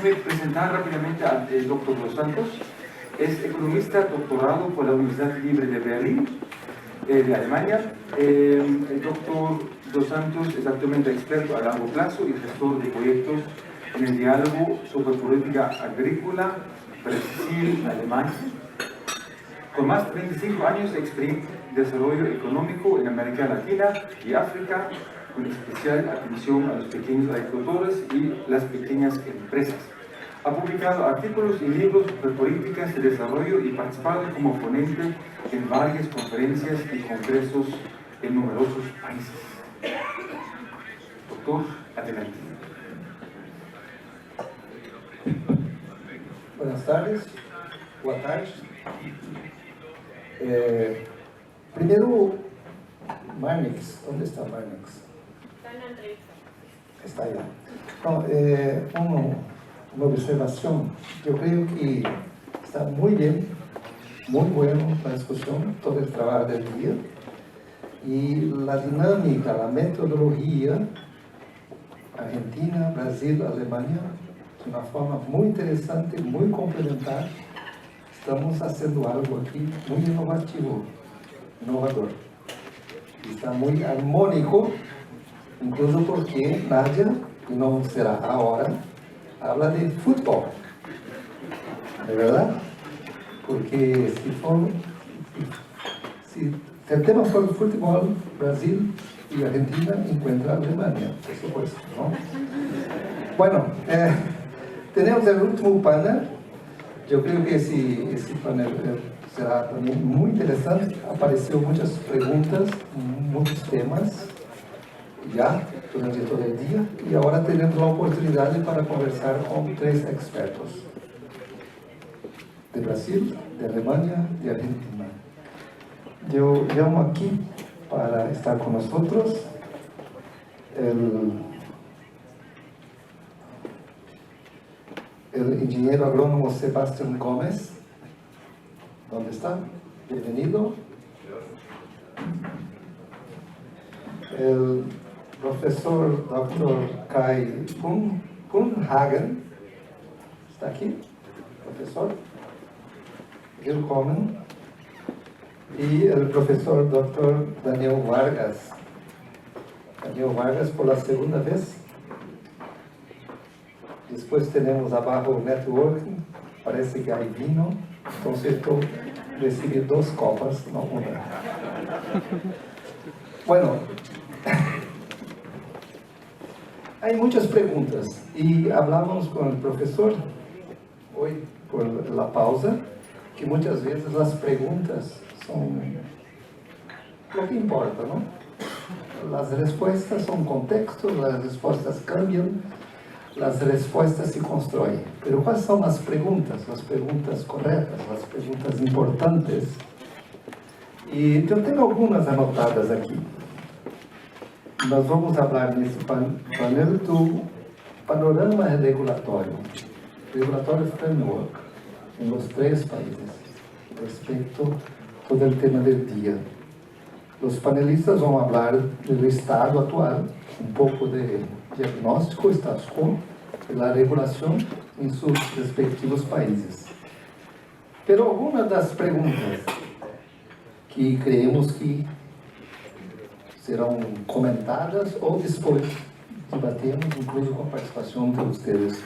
Déjenme presentar rápidamente al doctor Dos Santos. Es economista doctorado por la Universidad Libre de Berlín, de Alemania. El doctor Dos Santos es actualmente experto a largo plazo y gestor de proyectos en el diálogo sobre política agrícola, Brasil, Alemania. Con más de 25 años de experiencia en desarrollo económico en América Latina y África, con especial atención a los pequeños agricultores y las pequeñas empresas. Ha publicado artículos y libros sobre políticas de desarrollo y participado como ponente en varias conferencias y congresos en numerosos países. Doctor, adelante. Buenas tardes, boa tarde. Primeiro, Marnix, onde está Marnix? Está na entrevista. Está allá. Então, uma observação, eu creio que está muito bem, muito bueno la discussão, todo o trabalho do dia, e a dinâmica, a metodologia, Argentina, Brasil, Alemanha, de uma forma muito interessante, muito complementar. Estamos fazendo algo aqui muito inovador. Está muito harmônico, incluso porque Nádia, e não será a hora, habla de futebol. ¿De verdad? Porque si el tema for el fútbol, Brasil y Argentina encuentra a Alemania, por supuesto, ¿no? Bueno, tenemos el último panel. Yo creo que ese panel será también muy interesante. Aparecieron muchas preguntas, muchos temas ya durante todo el día, y ahora tenemos la oportunidad para conversar con 3 expertos de Brasil, de Alemania, de Argentina. Yo llamo aquí para estar con nosotros el ingeniero agrónomo Sebastián Gómez. ¿Dónde está? Bienvenido. El profesor Dr. Kai Punhagen. ¿Está aquí? Profesor. Willkommen. Y el profesor Dr. Daniel Vargas. Daniel Vargas por la segunda vez. Después tenemos abajo networking, parece que hay vino, entonces yo recibí 2 copas, no una. Bueno, hay muchas preguntas y hablamos con el profesor hoy por la pausa, que muchas veces las preguntas son lo que importa, ¿no? Las respuestas son contextos, las respuestas cambian. Las respuestas se construyen. Pero ¿cuáles son las preguntas correctas, las preguntas importantes? Y yo tengo algunas anotadas aquí. Nós vamos hablar nesse panel do panorama regulatório framework, en los 3 países, respecto a todo el tema del día. Los panelistas vão hablar do estado atual, un poco de diagnóstico, status quo, e la regulación en sus respectivos países. Pero algunas das preguntas que creemos que serão comentadas ou depois debatemos, incluso com a participação de vocês.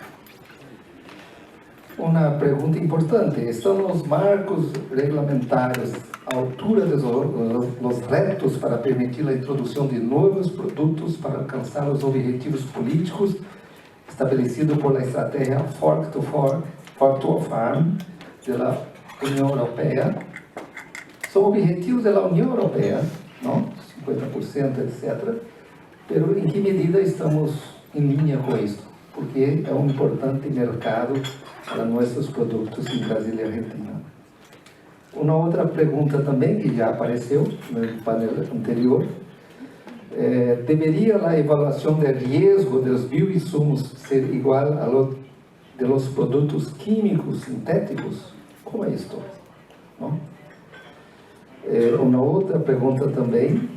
Uma pergunta importante: estão os marcos regulamentários à altura dos retos para permitir a introdução de novos produtos para alcançar os objetivos políticos estabelecidos por la estratégia Fork to Farm da União Europeia? São objetivos da União Europeia, não? 50%, etc. Pero em que medida estamos em linha com isso? Porque é um importante mercado para nossos produtos em Brasil e Argentina. Uma outra pergunta também, que já apareceu no painel anterior, deveria a avaliação de risco dos bioinsumos ser igual a lo de los produtos químicos sintéticos? Como é isto? Não? Uma outra pergunta também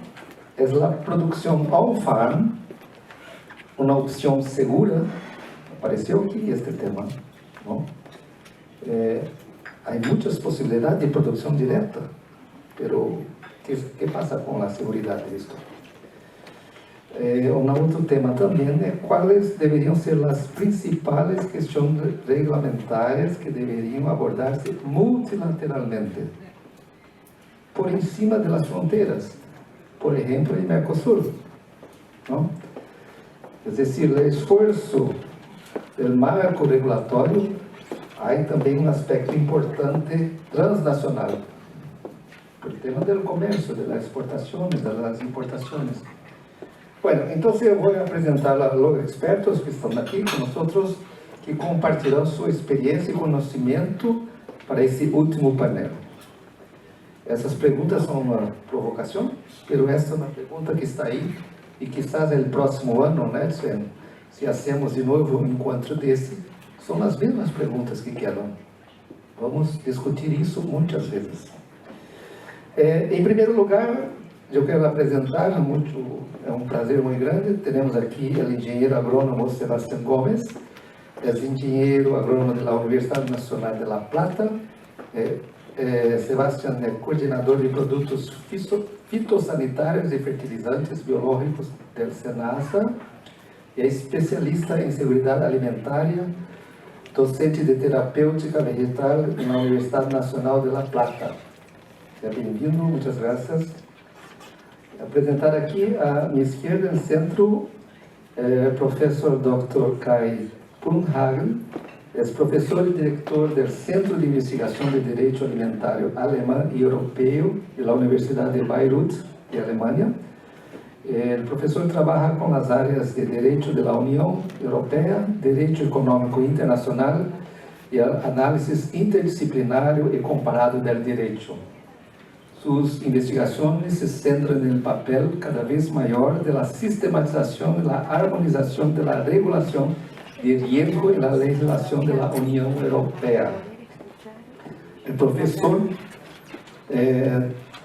é a produção on-farm, uma opção segura apareceu aqui este tema, não? Há muitas possibilidades de produção direta, mas o que passa com a segurança disto? Um outro tema também é quais deveriam ser as principais questões regulamentares que deveriam abordar-se multilateralmente, por em cima das fronteiras, por exemplo, em Mercosul, não? É decir, o esforço do marco regulatório, há também um aspecto importante transnacional, o tema do comércio, das exportações, das importações. Bueno, então eu vou apresentar a los expertos que estão aqui com nós, que compartilharão sua experiência e conhecimento para esse último painel. Essas perguntas são uma provocação, mas esta é uma pergunta que está aí e quizás no próximo ano, né, se hacemos de novo um encontro desse, são as mesmas perguntas que quedam. Vamos discutir isso muitas vezes. Em primeiro lugar, eu quero apresentar, é um prazer muito grande, temos aqui o engenheiro agrônomo Sebastián Gómez, é engenheiro agrônomo da Universidade Nacional de La Plata. Sebastián é coordenador de produtos fitossanitários e fertilizantes biológicos do SENASA, é especialista em segurança alimentar, docente de terapêutica vegetal na Universidade Nacional de La Plata. Seja bem-vindo, muitas graças. Apresentar aqui à minha esquerda, no centro, professor Dr. Kai Punhagel, é professor e diretor do Centro de Investigação de Direito Alimentário Alemão e Europeu da Universidade de Bayreuth, de Alemanha. O professor trabalha com as áreas de Direito da União Europeia, Direito Econômico Internacional e análise interdisciplinário e comparado do direito. Suas investigações se centram no papel cada vez maior da sistematização e da harmonização da regulação de risco e da legislação da União Europeia. O professor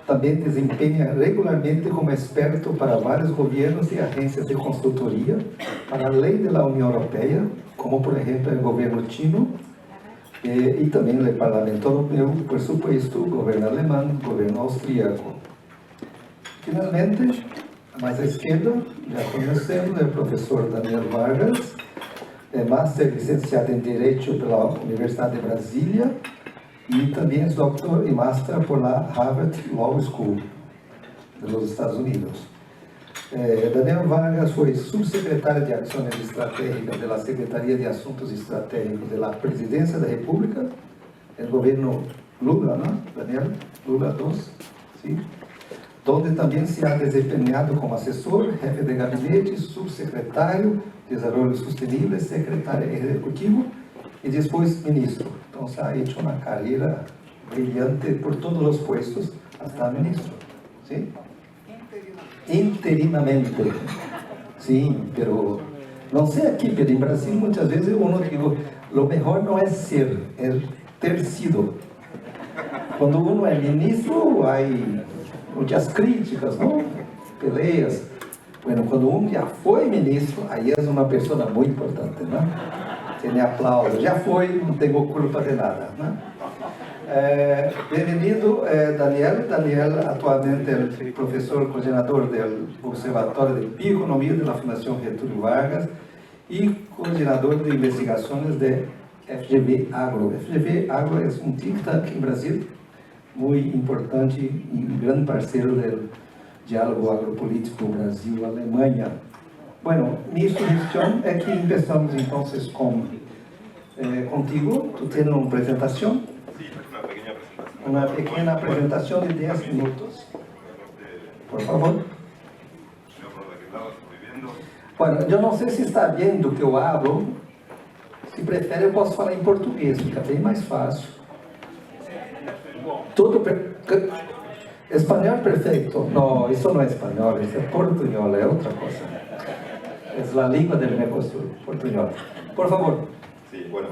também desempenha regularmente como experto para vários governos e agências de consultoria para a lei da União Europeia, como por exemplo o governo chino, e também o Parlamento Europeu, por supuesto, o governo alemão, o governo austríaco. Finalmente, mais à esquerda, já conhecemos o professor Daniel Vargas, é Master licenciado em Direito pela Universidade de Brasília e também é Doctor e Master por la Harvard Law School dos Estados Unidos. Daniel Vargas foi subsecretário de Ações Estratégicas da Secretaria de Assuntos Estratégicos da Presidência da República, no governo Lula, não? Daniel Lula II, sim? Onde também se ha desempenhado como assessor, chefe de gabinete, subsecretário de Desenvolvimento Sustentável, secretário executivo e depois ministro. Então, se ha hecho uma carreira brilhante por todos os puestos, hasta ministro, sim? Interinamente. Sim, pero não sei aqui, pero em Brasil muitas vezes uno digo, lo mejor não é ser, é ter sido. Quando uno é ministro, há muitas críticas, não? Peleas. Bueno, quando um já foi ministro, aí é uma pessoa muito importante, né? Tem aplauso. Já foi, não tenho culpa de nada, né? Bem-vindo, Daniel. Daniel atualmente é professor coordenador do Observatório de Bioeconomia da Fundação Getúlio Vargas e coordenador de investigações de FGV Agro. FGV Agro é um think tank em Brasil muito importante e grande parceiro do diálogo agropolítico Brasil-Alemanha. Bueno, minha sugestão é que começamos então contigo. Tu tens uma apresentação? Uma pequena apresentação de 10 minutos. Por favor. Bueno, eu não sei se está vendo que eu hablo. Se prefere, eu posso falar em português, fica bem mais fácil. Espanhol perfeito. Não, isso não é espanhol, isso é portunhol, é outra coisa. É a língua do Mercosul, portunhol. Por favor. Sí, bueno,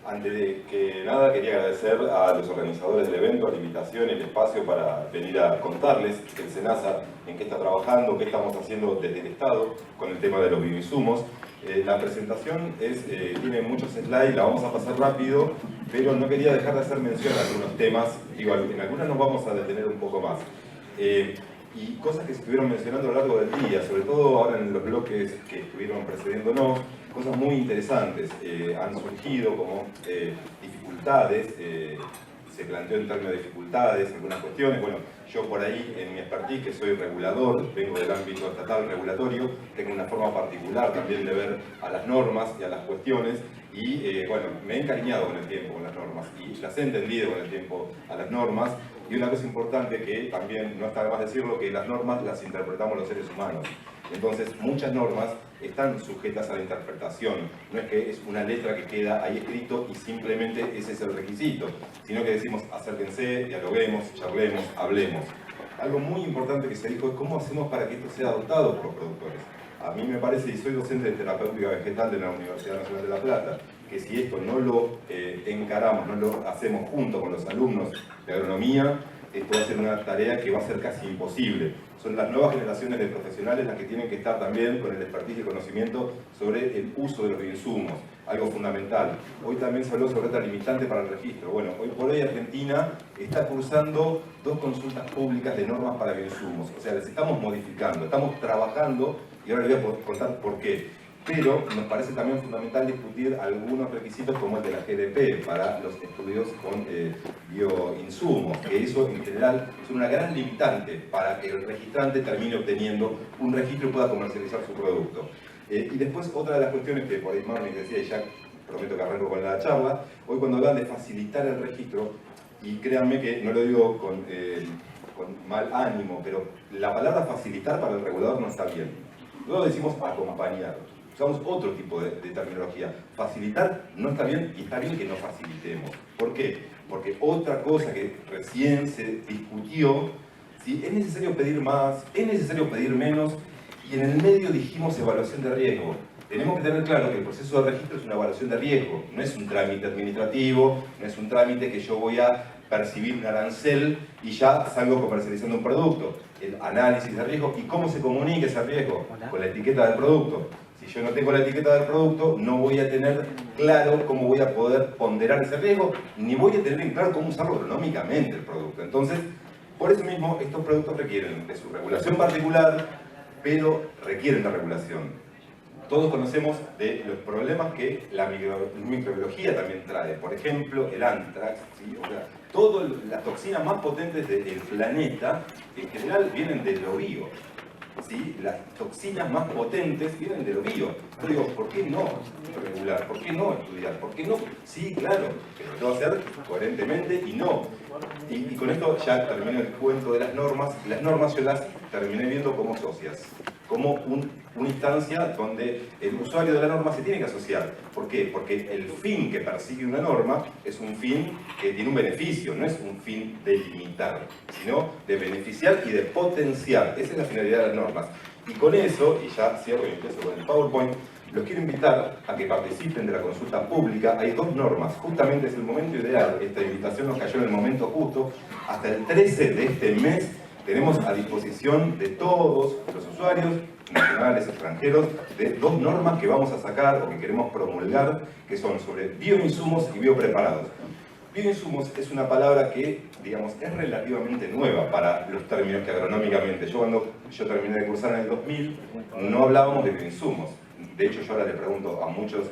antes de que nada quería agradecer a los organizadores del evento, a la invitación, el espacio para venir a contarles el SENASA en qué está trabajando, qué estamos haciendo desde el Estado con el tema de los bioinsumos La presentación tiene muchos slides, la vamos a pasar rápido, pero no quería dejar de hacer mención a algunos temas. Digo, en algunas nos vamos a detener un poco más. Y cosas que se estuvieron mencionando a lo largo del día, sobre todo ahora en los bloques que estuvieron precediéndonos, cosas muy interesantes. Han surgido como dificultades, se planteó en términos de dificultades, algunas cuestiones. Bueno, yo por ahí, en mi expertise, que soy regulador, vengo del ámbito estatal regulatorio, tengo una forma particular también de ver a las normas y a las cuestiones, y bueno, me he encariñado con el tiempo con las normas, y las he entendido con el tiempo a las normas, y una cosa importante que también no está de más decirlo, que las normas las interpretamos los seres humanos. Entonces, muchas normas están sujetas a la interpretación. No es que es una letra que queda ahí escrito y simplemente ese es el requisito, sino que decimos acérquense, dialoguemos, charlemos, hablemos. Algo muy importante que se dijo es cómo hacemos para que esto sea adoptado por los productores. A mí me parece, y soy docente de terapéutica vegetal de la Universidad Nacional de La Plata, que si esto no lo encaramos, no lo hacemos junto con los alumnos de agronomía, esto va a ser una tarea que va a ser casi imposible. Son las nuevas generaciones de profesionales las que tienen que estar también con el expertise y conocimiento sobre el uso de los bioinsumos, algo fundamental. Hoy también se habló sobre esta limitante para el registro. Bueno, hoy por hoy Argentina está cursando 2 consultas públicas de normas para bioinsumos. O sea, les estamos modificando, estamos trabajando, y ahora les voy a contar por qué. Pero nos parece también fundamental discutir algunos requisitos como el de la GDP para los estudios con bioinsumos, que eso en general es una gran limitante para que el registrante termine obteniendo un registro y pueda comercializar su producto. Y después otra de las cuestiones que por ahí Marmi decía, y ya prometo que arranco con la charla, hoy cuando hablan de facilitar el registro, y créanme que no lo digo con mal ánimo, pero la palabra facilitar para el regulador no está bien. Luego decimos acompañar. Usamos otro tipo de terminología. Facilitar no está bien y está bien que no facilitemos. ¿Por qué? Porque otra cosa que recién se discutió, ¿sí? Es necesario pedir más, es necesario pedir menos, y en el medio dijimos evaluación de riesgo. Tenemos que tener claro que el proceso de registro es una evaluación de riesgo, no es un trámite administrativo, no es un trámite que yo voy a percibir un arancel y ya salgo comercializando un producto. El análisis de riesgo y cómo se comunica ese riesgo con la etiqueta del producto. Si yo no tengo la etiqueta del producto, no voy a tener claro cómo voy a poder ponderar ese riesgo, ni voy a tener en claro cómo usarlo agronómicamente el producto. Entonces, por eso mismo, estos productos requieren de su regulación particular, pero requieren la regulación. Todos conocemos de los problemas que la microbiología también trae. Por ejemplo, el anthrax, ¿sí? O sea, todas las toxinas más potentes del planeta, en general, vienen del ovío. ¿Sí? Las toxinas más potentes vienen del ovío. Yo digo, ¿por qué no regular? ¿Por qué no estudiar? ¿Por qué no? Sí, claro, pero lo voy a hacer coherentemente y no. Y con esto ya termino el cuento de las normas. Las normas yo las terminé viendo como socias, como una instancia donde el usuario de la norma se tiene que asociar. ¿Por qué? Porque el fin que persigue una norma es un fin que tiene un beneficio, no es un fin de limitar, sino de beneficiar y de potenciar. Esa es la finalidad de las normas. Y con eso, y ya cierro y empiezo con el PowerPoint, los quiero invitar a que participen de la consulta pública. Hay 2 normas, justamente es el momento ideal. Esta invitación nos cayó en el momento justo. Hasta el 13 de este mes tenemos a disposición de todos los usuarios, nacionales, extranjeros, de 2 normas que vamos a sacar o que queremos promulgar, que son sobre bioinsumos y biopreparados. Bioinsumos es una palabra que, digamos, es relativamente nueva para los términos que agronómicamente. Cuando yo terminé de cursar en el 2000, no hablábamos de bioinsumos. De hecho, yo ahora le pregunto a muchos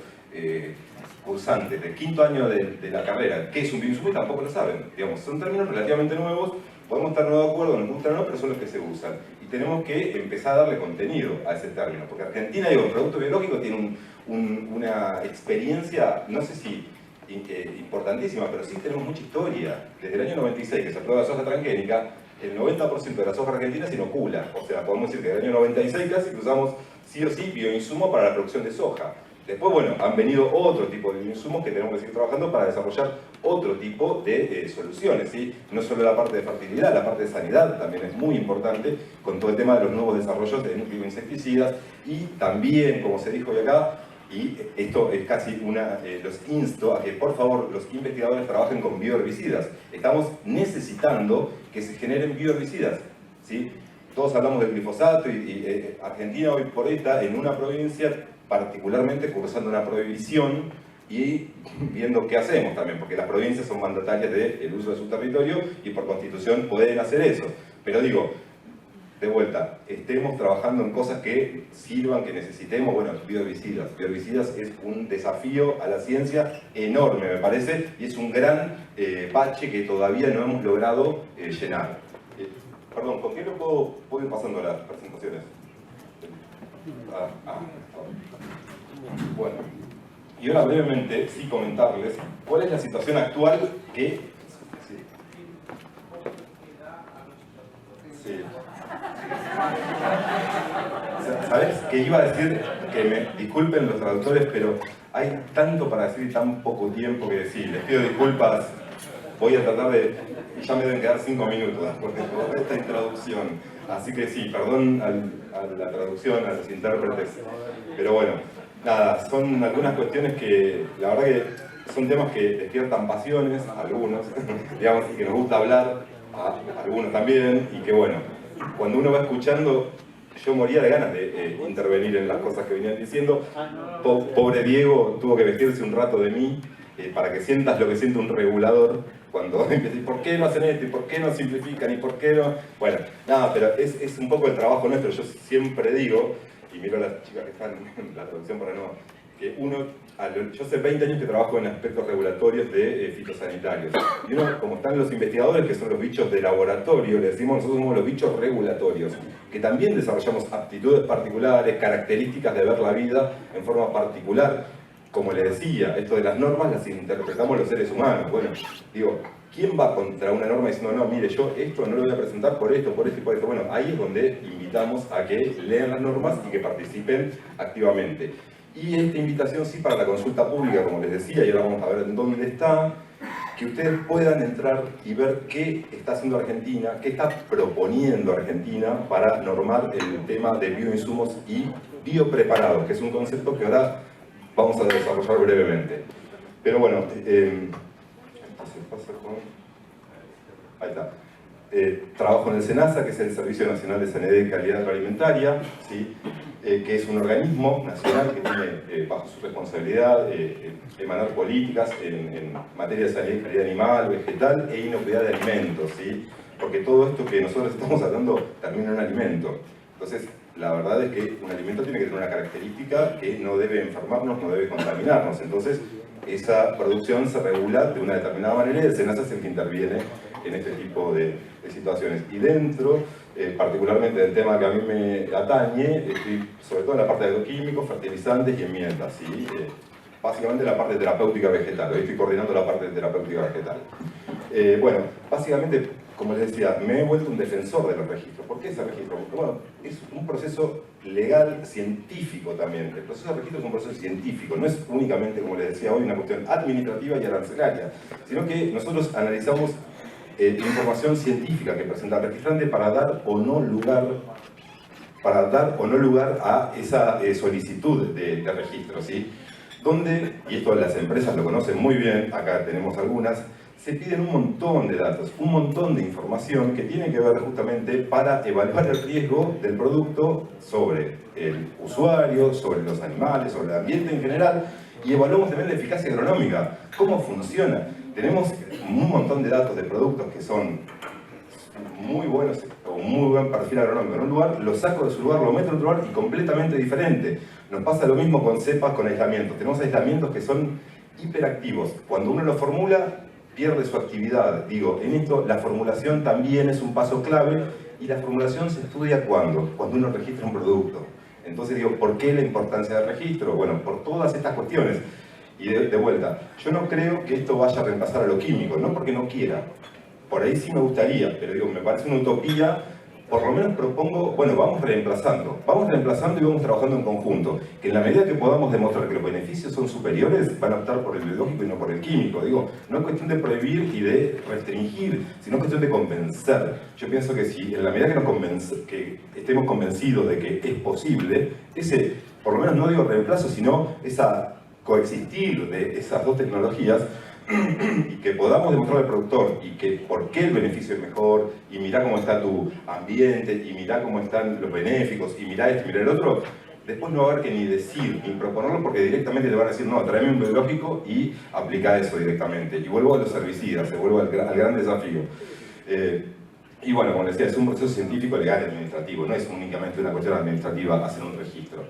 cursantes del 5º año de la carrera qué es un bioinsumo y tampoco lo saben. Digamos, son términos relativamente nuevos, podemos estar no de acuerdo, nos gustan o no, pero son los que se usan. Y tenemos que empezar a darle contenido a ese término, porque Argentina, digo, el producto biológico tiene una experiencia, no sé si importantísima, pero sí tenemos mucha historia. Desde el año 96, que se aprueba la soja transgénica, el 90% de la soja argentina se inocula. O sea, podemos decir que desde el año 96 casi usamos sí o sí bioinsumo para la producción de soja. Después, bueno, han venido otro tipo de bioinsumos que tenemos que seguir trabajando para desarrollar otro tipo de soluciones, ¿sí? No solo la parte de fertilidad, la parte de sanidad también es muy importante con todo el tema de los nuevos desarrollos de bioinsecticidas y también, como se dijo hoy acá, y esto es casi los insto a que por favor los investigadores trabajen con bioherbicidas. Estamos necesitando que se generen bioherbicidas, ¿sí? Todos hablamos del glifosato y Argentina hoy por hoy está en una provincia particularmente cursando una prohibición y viendo qué hacemos también, porque las provincias son mandatarias del uso de su territorio y por constitución pueden hacer eso. Pero digo, de vuelta, estemos trabajando en cosas que sirvan, que necesitemos. Bueno, bioherbicidas. Bioherbicidas es un desafío a la ciencia enorme, me parece, y es un gran bache que todavía no hemos logrado llenar. Perdón, ¿con qué lo puedo ir pasando las presentaciones? Bueno, y ahora brevemente sí comentarles cuál es la situación actual que... Sí. ¿Sabes? Que iba a decir que me disculpen los traductores, pero hay tanto para decir y tan poco tiempo que decir. Les pido disculpas. Voy a tratar de... Ya me deben quedar 5 minutos porque toda esta introducción. Así que sí, perdón a la traducción, a los intérpretes. Pero bueno, nada, son algunas cuestiones que la verdad que son temas que despiertan pasiones, a algunos, digamos, y que nos gusta hablar, a algunos también, y que bueno, cuando uno va escuchando, yo moría de ganas de intervenir en las cosas que venían diciendo. Pobre Diego tuvo que vestirse un rato de mí para que sientas lo que siente un regulador cuando empieza, ¿y por qué no hacen esto? ¿Y por qué no simplifican? ¿Y por qué no? Bueno, nada, pero es un poco el trabajo nuestro. Yo siempre digo, y miro a las chicas que están en la traducción para no... que uno, yo hace 20 años que trabajo en aspectos regulatorios de fitosanitarios. Y uno, como están los investigadores, que son los bichos de laboratorio, le decimos nosotros somos los bichos regulatorios, que también desarrollamos aptitudes particulares, características de ver la vida en forma particular. Como le decía, esto de las normas las interpretamos los seres humanos. Bueno, digo, ¿quién va contra una norma diciendo, no, mire, yo esto no lo voy a presentar por esto, por esto y por esto? Bueno, ahí es donde invitamos a que lean las normas y que participen activamente. Y esta invitación sí para la consulta pública, como les decía, y ahora vamos a ver en dónde está, que ustedes puedan entrar y ver qué está haciendo Argentina, qué está proponiendo Argentina para normar el tema de bioinsumos y biopreparados, que es un concepto que ahora vamos a desarrollar brevemente. Pero bueno, ahí está. Trabajo en el SENASA, que es el Servicio Nacional de Sanidad y Calidad Agroalimentaria, ¿sí? Que es un organismo nacional que tiene bajo su responsabilidad emanar políticas en materia de sanidad y calidad animal, vegetal e inocuidad de alimentos, ¿sí? Porque todo esto que nosotros estamos hablando termina en un alimento. Entonces, la verdad es que un alimento tiene que tener una característica que no debe enfermarnos, no debe contaminarnos. Entonces, esa producción se regula de una determinada manera y el SENASA es el que interviene en este tipo de situaciones. Y dentro, particularmente del tema que a mí me atañe, estoy sobre todo en la parte de agroquímicos, fertilizantes y enmiendas, ¿sí? Básicamente la parte terapéutica vegetal. Hoy estoy coordinando la parte de terapéutica vegetal. Bueno, básicamente, como les decía, me he vuelto un defensor de los registros. ¿Por qué ese registro? Porque, bueno, es un proceso legal, científico también. El proceso de registro es un proceso científico, no es únicamente, como les decía hoy, una cuestión administrativa y arancelaria, sino que nosotros analizamos información científica que presenta el registrante para dar o no lugar a esa solicitud de registro, ¿sí? Donde, y esto las empresas lo conocen muy bien, acá tenemos algunas, se piden un montón de datos, un montón de información que tiene que ver justamente para evaluar el riesgo del producto sobre el usuario, sobre los animales, sobre el ambiente en general, y evaluamos también la eficacia agronómica, cómo funciona. Tenemos un montón de datos de productos que son muy buenos o muy buen perfil agronómico en un lugar, lo saco de su lugar, lo meto en otro lugar y completamente diferente. Nos pasa lo mismo con cepas, con aislamientos. Tenemos aislamientos que son hiperactivos. Cuando uno los formula, pierde su actividad. Digo, en esto la formulación también es un paso clave y la formulación se estudia ¿cuándo? Cuando uno registra un producto. Entonces digo, ¿por qué la importancia del registro? Bueno, por todas estas cuestiones. Y de vuelta, yo no creo que esto vaya a reemplazar a lo químico, no porque no quiera. Por ahí sí me gustaría, pero digo, me parece una utopía. Por lo menos propongo, bueno, vamos reemplazando y vamos trabajando en conjunto. Que en la medida que podamos demostrar que los beneficios son superiores, van a optar por el biológico y no por el químico. Digo, no es cuestión de prohibir y de restringir, sino es cuestión de convencer. Yo pienso que si en la medida que estemos convencidos de que es posible, ese, por lo menos no digo reemplazo, sino esa coexistir de esas dos tecnologías, y que podamos demostrar al productor y que por qué el beneficio es mejor, y mirá cómo está tu ambiente, y mirá cómo están los benéficos, y mirá esto y mirá el otro, después no va a haber que ni decir, ni proponerlo, porque directamente le van a decir, no, tráeme un biológico y aplica eso directamente. Y vuelvo a los herbicidas, se vuelvo al gran desafío. Y bueno, como les decía, es un proceso científico, legal y administrativo, no es únicamente una cuestión administrativa hacer un registro.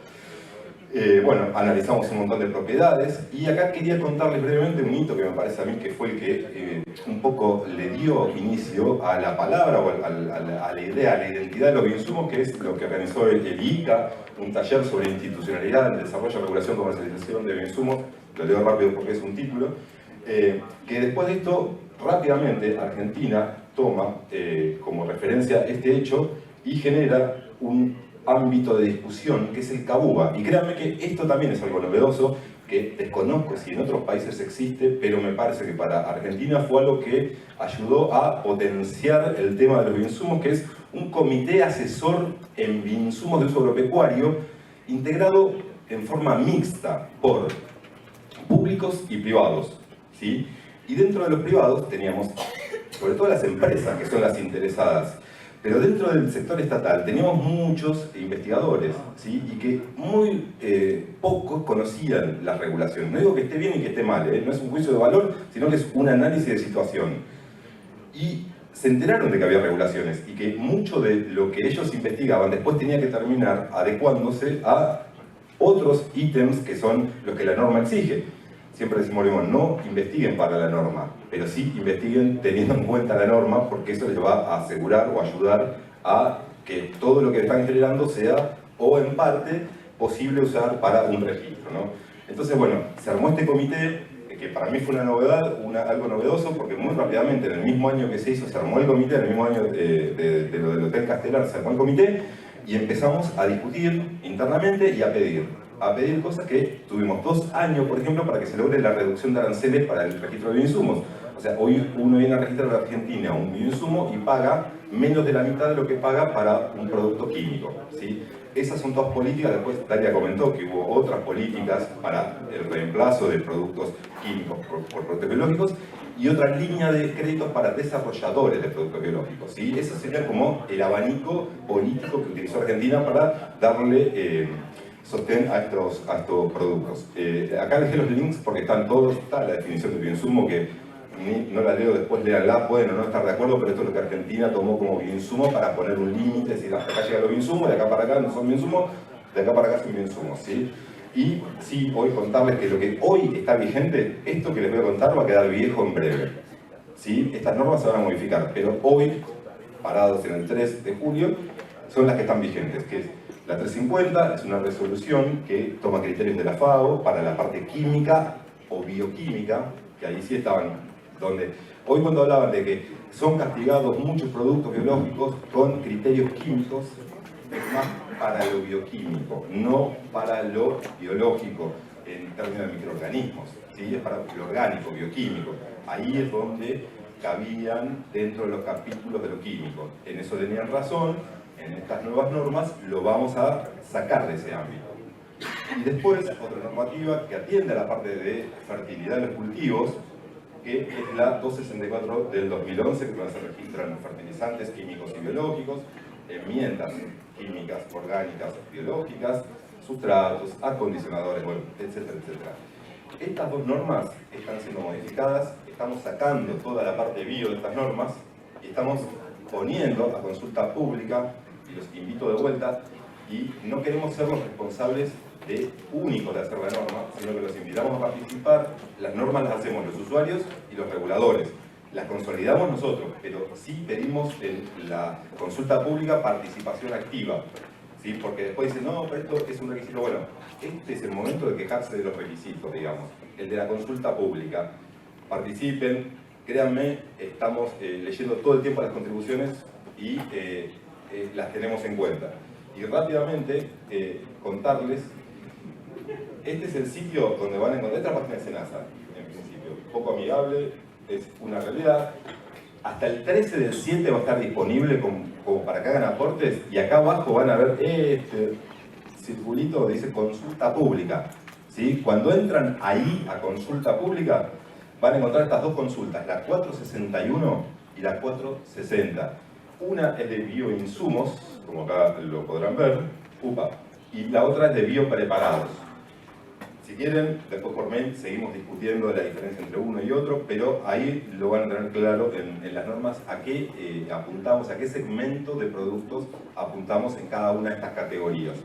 Bueno, analizamos un montón de propiedades y acá quería contarles brevemente un hito que me parece a mí que fue el que un poco le dio inicio a la palabra o a la idea, a la identidad de los bioinsumos, que es lo que organizó el ICA, un taller sobre institucionalidad, desarrollo, regulación, comercialización de bioinsumos. Lo leo rápido porque es un título. Que después de esto, rápidamente, Argentina toma como referencia este hecho y genera un ámbito de discusión que es el CABUBA. Y créanme que esto también es algo novedoso, que desconozco si en otros países existe, pero me parece que para Argentina fue algo que ayudó a potenciar el tema de los bioinsumos, que es un comité asesor en bioinsumos de uso agropecuario, integrado en forma mixta por públicos y privados, ¿sí? Y dentro de los privados teníamos, sobre todo las empresas, que son las interesadas, pero dentro del sector estatal teníamos muchos investigadores, ¿sí? Y que muy pocos conocían las regulaciones. No digo que esté bien y que esté mal, no es un juicio de valor, sino que es un análisis de situación. Y se enteraron de que había regulaciones y que mucho de lo que ellos investigaban después tenía que terminar adecuándose a otros ítems que son los que la norma exige. Siempre decimos, no investiguen para la norma, pero sí investiguen teniendo en cuenta la norma, porque eso les va a asegurar o ayudar a que todo lo que están generando sea, o en parte, posible usar para un registro, ¿no? Entonces, bueno, se armó este comité, que para mí fue una novedad, algo novedoso, porque muy rápidamente, en el mismo año que se hizo, se armó el comité, en el mismo año de lo del Hotel Castelar, se armó el comité, y empezamos a discutir internamente y a pedir cosas que tuvimos 2 años, por ejemplo, para que se logre la reducción de aranceles para el registro de bioinsumos. O sea, hoy uno viene a registrar en Argentina un bioinsumo y paga menos de la mitad de lo que paga para un producto químico, ¿sí? Esas son todas políticas. Después Dalia comentó que hubo otras políticas para el reemplazo de productos químicos por productos biológicos y otra línea de créditos para desarrolladores de productos biológicos, ¿sí? Ese sería como el abanico político que utilizó Argentina para darle sostén a estos productos. Acá dejé los links porque están todos, está la definición de bioinsumo que no la leo, después léanla, pueden o no estar de acuerdo, pero esto es lo que Argentina tomó como bioinsumo para poner un límite, es decir, hasta acá llegan los bioinsumos, de acá para acá no son bioinsumos, de acá para acá son bioinsumos, ¿sí? Y sí, hoy contarles que lo que hoy está vigente, esto que les voy a contar va a quedar viejo en breve, ¿sí? Estas normas se van a modificar, pero hoy, parados en el 3 de julio, son las que están vigentes, que es la 350, es una resolución que toma criterios de la FAO para la parte química o bioquímica, que ahí sí estaban, donde hoy cuando hablaban de que son castigados muchos productos biológicos con criterios químicos, es más para lo bioquímico, no para lo biológico en términos de microorganismos, ¿sí? Es para lo orgánico, bioquímico. Ahí es donde cabían dentro de los capítulos de lo químico. En eso tenían razón, en estas nuevas normas lo vamos a sacar de ese ámbito. Y después, otra normativa que atiende a la parte de fertilidad de los cultivos, que es la 264 del 2011, que se registran fertilizantes químicos y biológicos, enmiendas químicas, orgánicas, biológicas, sustratos, acondicionadores, bueno, etcétera, etcétera. Estas dos normas están siendo modificadas, estamos sacando toda la parte bio de estas normas y estamos poniendo a consulta pública, y los invito de vuelta, y no queremos ser los responsables únicos de hacer la norma, sino que los invitamos a participar. Las normas las hacemos los usuarios y los reguladores. Las consolidamos nosotros, pero sí pedimos en la consulta pública participación activa, ¿sí? Porque después dicen, no, pero esto es un requisito. Bueno, este es el momento de quejarse de los requisitos, digamos, el de la consulta pública. Participen, créanme, estamos leyendo todo el tiempo las contribuciones y las tenemos en cuenta. Y rápidamente contarles, este es el sitio donde van a encontrar esta página de SENASA, en principio, poco amigable, es una realidad. Hasta el 13 del 7 va a estar disponible como para que hagan aportes, y acá abajo van a ver este circulito que dice consulta pública, ¿sí? Cuando entran ahí a consulta pública van a encontrar estas dos consultas, la 461 y la 460. Una es de bioinsumos, como acá lo podrán ver, y la otra es de biopreparados. Si quieren, después por mail seguimos discutiendo la diferencia entre uno y otro, pero ahí lo van a tener claro en las normas a qué apuntamos, a qué segmento de productos apuntamos en cada una de estas categorías.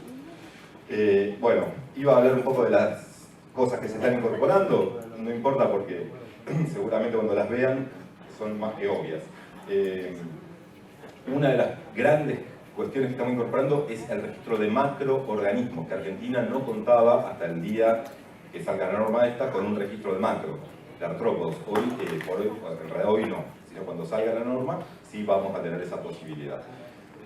Bueno, iba a hablar un poco de las cosas que se están incorporando, no importa porque seguramente cuando las vean son más que obvias. Una de las grandes cuestiones que estamos incorporando es el registro de macroorganismos, que Argentina no contaba hasta el día que salga la norma esta con un registro de macro, de artrópodos. Hoy, en realidad hoy no, sino cuando salga la norma sí vamos a tener esa posibilidad.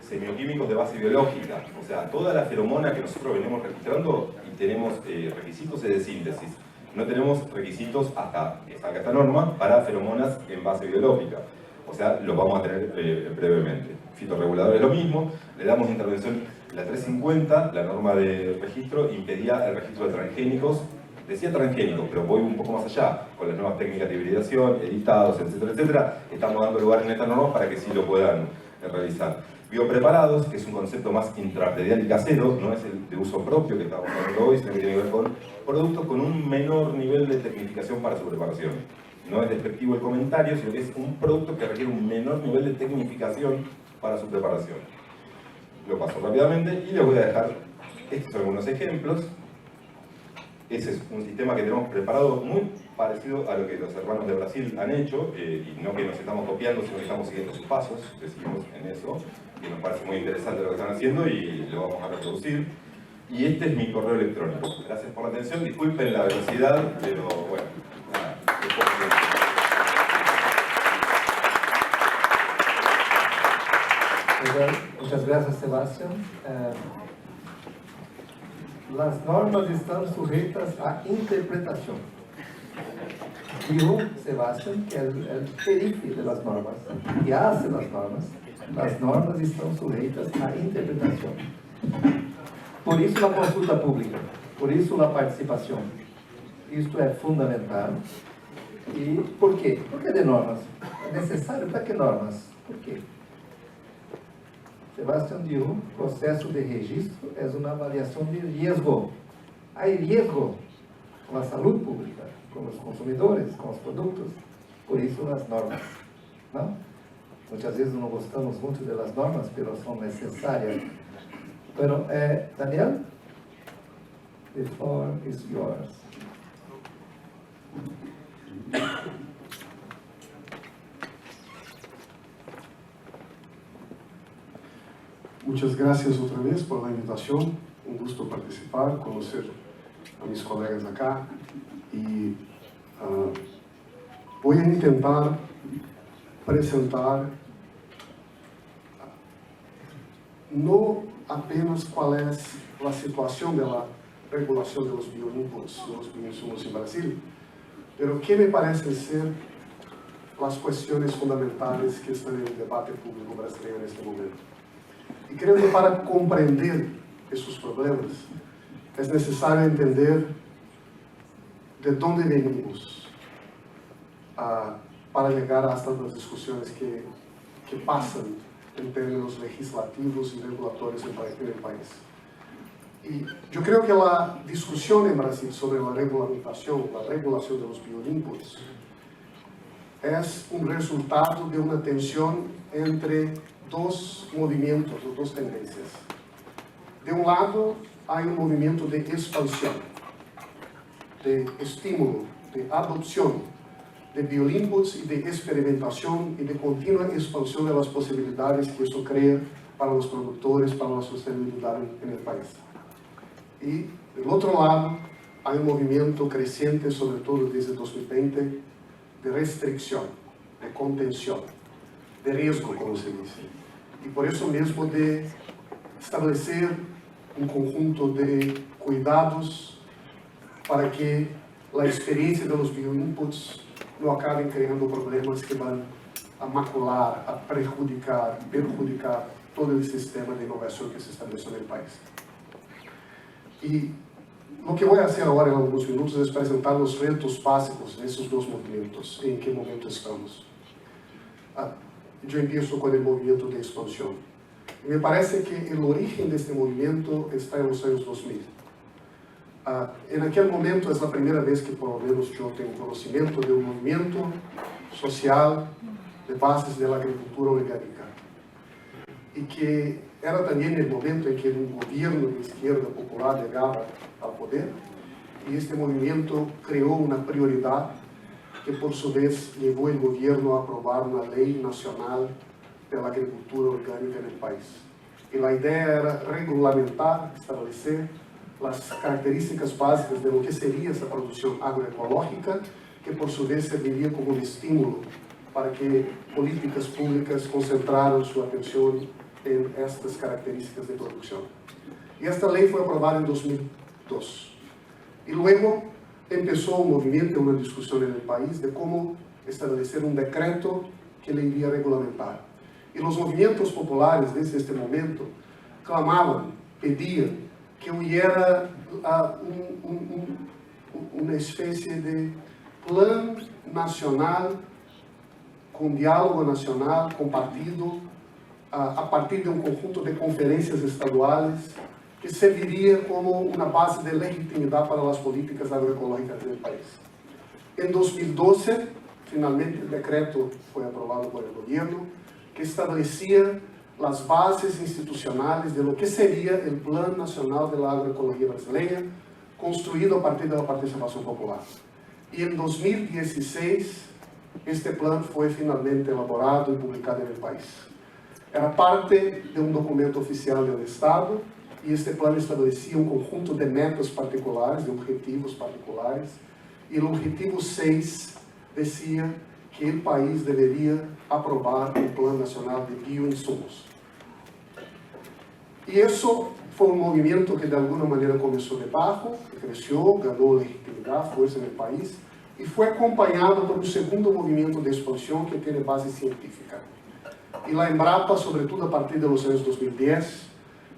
Semioquímicos de base biológica, o sea, toda la feromona que nosotros venimos registrando y tenemos requisitos de síntesis. No tenemos requisitos hasta que salga esta norma para feromonas en base biológica. O sea, lo vamos a tener brevemente. Fitorreguladores lo mismo, le damos intervención. La 350, la norma de registro, impedía el registro de transgénicos. Decía transgénicos, pero voy un poco más allá, con las nuevas técnicas de hibridación, editados, etcétera, etcétera. Estamos dando lugar en estas normas para que sí lo puedan realizar. Biopreparados, que es un concepto más intrapredial y casero, no es el de uso propio que estamos hablando hoy, sino que tiene que ver con productos con un menor nivel de tecnificación para su preparación. No es despectivo el comentario, sino que es un producto que requiere un menor nivel de tecnificación para su preparación. Lo paso rápidamente y les voy a dejar estos algunos ejemplos. Ese es un sistema que tenemos preparado muy parecido a lo que los hermanos de Brasil han hecho, y no que nos estamos copiando, sino que estamos siguiendo sus pasos, que seguimos en eso, y nos parece muy interesante lo que están haciendo y lo vamos a reproducir. Y este es mi correo electrónico. Gracias por la atención, disculpen la velocidad, pero bueno, nada, Muchas gracias, Sebastián. Las normas están sujetas a interpretación. Dijo Sebastián que el perife de las normas, que hace las normas están sujetas a interpretación. Por isso a consulta pública, por isso a participação. Isto é fundamental. E por quê? Por que de normas? É necessário para que normas? Por quê? Sebastián dijo, processo de registro é uma avaliação de riesgo. Há riesgo com a saúde pública, com os consumidores, com os produtos. Por isso as normas. Não? Muitas vezes não gostamos muito das normas, mas são necessárias. Bueno, Daniel, the floor is yours. Muchas gracias otra vez por la invitación. Un gusto participar, conocer a mis colegas acá. Y voy a intentar presentar no apenas cuál es la situación de la regulación de los bioinputs, de los bioinsumos en Brasil, pero qué me parecen ser las cuestiones fundamentales que están en el debate público brasileño en este momento. Y creo que para comprender esos problemas es necesario entender de dónde venimos para llegar hasta las discusiones que pasan en términos legislativos y regulatorios en el país. Y yo creo que la discusión en Brasil sobre la regulación de los bioinputs es un resultado de una tensión entre dos movimientos o dos tendencias. De un lado, hay un movimiento de expansión, de estímulo, de adopción de bioinputs y de experimentación y de continua expansión de las posibilidades que eso crea para los productores, para la sostenibilidad en el país. Y del otro lado, hay un movimiento creciente, sobre todo desde 2020, de restricción, de contención, de riesgo, como se dice. Y por eso mismo de establecer un conjunto de cuidados para que la experiencia de los bioinputs no acaben creando problemas que van a macular, a perjudicar todo el sistema de innovación que se estableció en el país. Y lo que voy a hacer ahora en algunos minutos es presentar los retos básicos de esos dos movimientos, en qué momento estamos. Yo empiezo con el movimiento de expansión. Me parece que el origen de este movimiento está en los años 2000. En aquel momento es la primera vez que por lo menos yo tengo conocimiento de un movimiento social de bases de la agricultura orgánica. Y que era también el momento en que un gobierno de izquierda popular llegaba al poder. Y este movimiento creó una prioridad que por su vez llevó el gobierno a aprobar una ley nacional de la agricultura orgánica en el país. Y la idea era regulamentar, establecer las características básicas de lo que sería esa producción agroecológica, que por su vez serviría como un estímulo para que políticas públicas concentraran su atención en estas características de producción. Y esta ley fue aprobada en 2002. Y luego empezó un movimiento, una discusión en el país de cómo establecer un decreto que le iría a regulamentar. Y los movimientos populares desde este momento clamaban, pedían que hubiera una especie de plan nacional, con diálogo nacional, compartido, a partir de un conjunto de conferencias estaduales, que serviría como una base de legitimidad para las políticas agroecológicas del país. En 2012, finalmente el decreto fue aprobado por el gobierno, que establecía las bases institucionales de lo que sería el Plan Nacional de la Agroecología Brasileña, construido a partir de la participación popular. Y en 2016, este plan fue finalmente elaborado y publicado en el país. Era parte de un documento oficial del Estado, y este plan establecía un conjunto de metas particulares, de objetivos particulares, y el objetivo 6 decía que el país debería aprobar un Plan Nacional de Bioinsumos. Y eso fue un movimiento que de alguna manera comenzó de abajo, que creció, ganó legitimidad, fuerza en el país, y fue acompañado por un segundo movimiento de expansión que tiene base científica. Y la Embrapa, sobre todo a partir de los años 2010,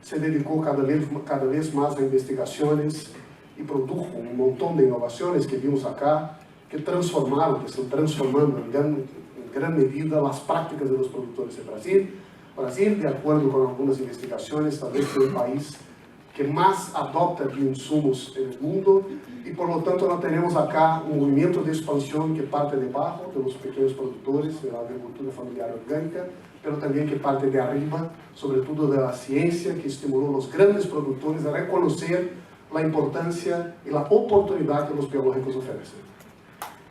se dedicó cada vez más a investigaciones y produjo un montón de innovaciones que vimos acá, que transformaron, que están transformando en gran medida las prácticas de los productores en Brasil. Brasil, de acuerdo con algunas investigaciones, tal vez es el país que más adopta bioinsumos en el mundo, y por lo tanto no tenemos acá un movimiento de expansión que parte de abajo, de los pequeños productores, de la agricultura familiar orgánica, pero también que parte de arriba, sobre todo de la ciencia, que estimuló a los grandes productores a reconocer la importancia y la oportunidad que los biológicos ofrecen.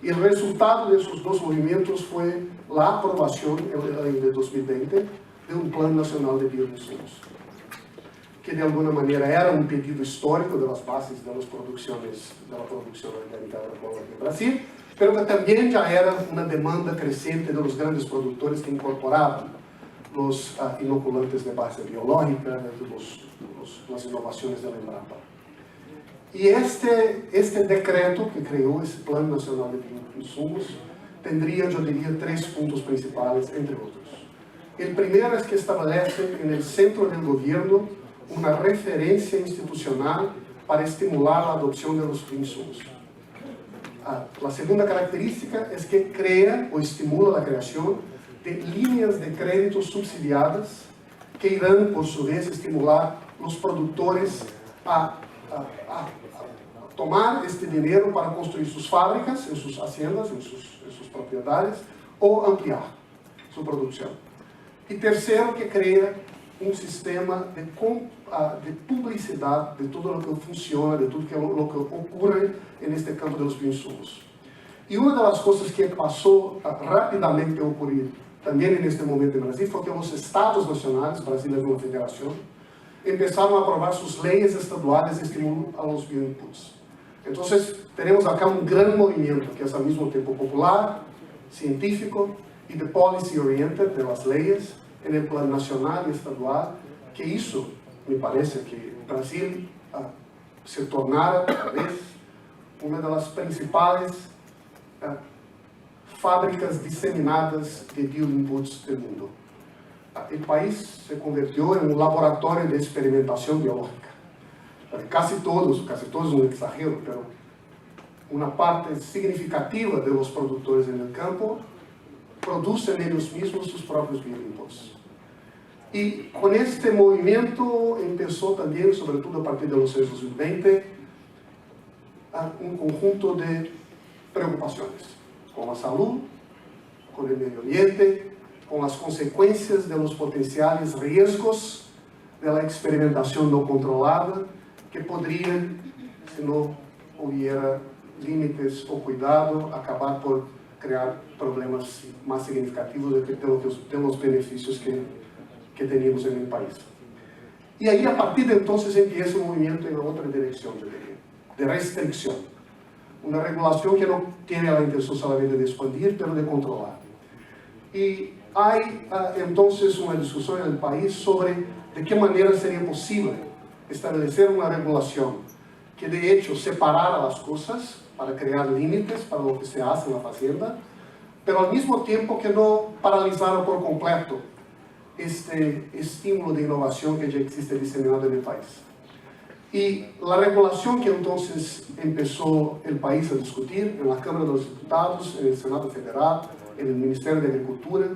Y el resultado de esos dos movimientos fue la aprobación en el año de 2020 de un Plan Nacional de Bioinsumos, que de alguna manera era un pedido histórico de las bases de la producción orgánica agroecológica en Brasil, pero que también ya era una demanda creciente de los grandes productores que incorporaban los inoculantes de base biológica, las innovaciones de la Embrapa. Y este decreto que creó ese Plan Nacional de Bioinsumos tendría, yo diría, 3 puntos principales, entre otros. El primero es que establece en el centro del gobierno una referencia institucional para estimular la adopción de los bioinsumos. La segunda característica es que crea o estimula la creación de líneas de crédito subsidiadas que irán, por su vez, estimular los productores a tomar este dinero para construir sus fábricas, en sus haciendas, en sus propiedades, o ampliar su producción. Y tercero, que crea un sistema de publicidad de todo lo que funciona, de todo lo que ocurre en este campo de los bioinsumos. Y una de las cosas que pasó rápidamente a ocurrir también en este momento en Brasil fue que los estados nacionales, Brasil es una federación, empezaron a aprobar sus leyes estaduales de estímulo a los bioinputs. Entonces, tenemos acá un gran movimiento que es al mismo tiempo popular, científico y de policy oriented, de las leyes, en el plan nacional y estadual, que hizo, me parece, que Brasil se tornara, tal vez, una de las principales fábricas diseminadas de bioinputs del mundo. El país se convirtió en un laboratorio de experimentación biológica. Casi todos es un exagero, pero una parte significativa de los productores en el campo producen ellos mismos sus propios bioinputs. Y con este movimiento empezó también, sobre todo a partir de los años 2020, un conjunto de preocupaciones con la salud, con el medio ambiente, con las consecuencias de los potenciales riesgos de la experimentación no controlada, que podrían, si no hubiera límites o cuidado, acabar por crear problemas más significativos de los beneficios que teníamos en el país. Y ahí, a partir de entonces, empieza un movimiento en otra dirección, de restricción. Una regulación que no tiene la intención solamente de expandir, pero de controlar. Y hay entonces una discusión en el país sobre de qué manera sería posible establecer una regulación que de hecho separara las cosas para crear límites para lo que se hace en la facienda, pero al mismo tiempo que no paralizara por completo este estímulo de innovación que ya existe diseminado en el país. Y la regulación que entonces empezó el país a discutir en la Cámara de los Diputados, en el Senado Federal, en el Ministerio de Agricultura,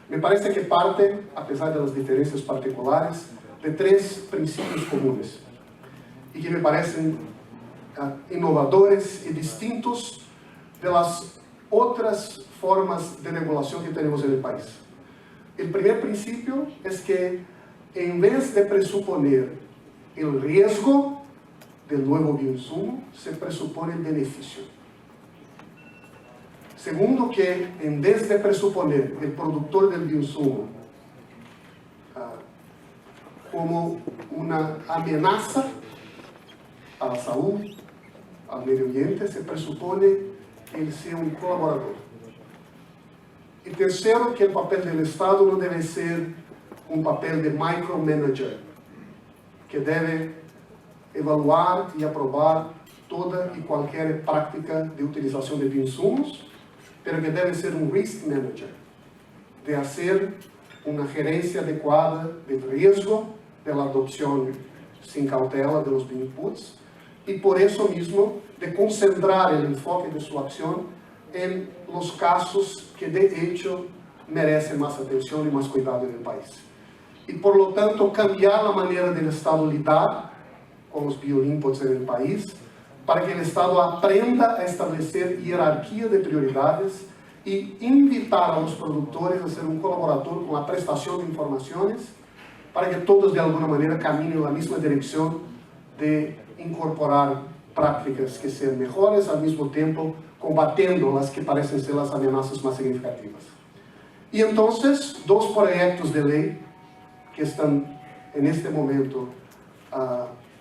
me parece que parte, a pesar de las diferencias particulares, de tres principios comunes y que me parecen innovadores y distintos de las otras formas de regulación que tenemos en el país. El primer principio es que en vez de presuponer el riesgo del nuevo bioinsumo, se presupone el beneficio. Segundo, que en vez de presuponer el productor del bioinsumo como una amenaza a la salud, al medio ambiente, se presupone el ser un colaborador. Y tercero, que el papel del Estado no debe ser un papel de micromanager, que debe evaluar y aprobar toda y cualquier práctica de utilización de bioinsumos, pero que debe ser un risk manager, de hacer una gerencia adecuada del riesgo, de la adopción sin cautela de los bioinputs, y por eso mismo de concentrar el enfoque de su acción en los casos que de hecho merecen más atención y más cuidado en el país. Y por lo tanto cambiar la manera del Estado lidar con los bioinputs en el país, para que el Estado aprenda a establecer jerarquía de prioridades y invitar a los productores a ser un colaborador con la prestación de informaciones, para que todos de alguna manera caminen en la misma dirección de incorporar prácticas que sean mejores, al mismo tiempo combatiendo las que parecen ser las amenazas más significativas. Y entonces, dos proyectos de ley que están en este momento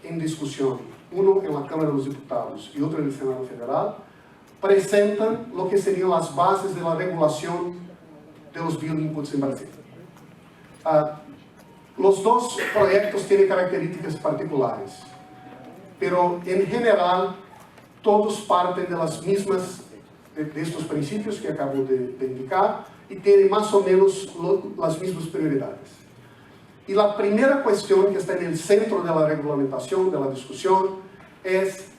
en discusión, uno en la Cámara de los Diputados y otro en el Senado Federal, presentan lo que serían las bases de la regulación de los bioinputs en Brasil. Los dos proyectos tienen características particulares, pero en general todos parten de las mismas, de estos principios que acabo de indicar, y tienen más o menos las mismas prioridades. Y la primera cuestión que está en el centro de la regulamentación, de la discusión, es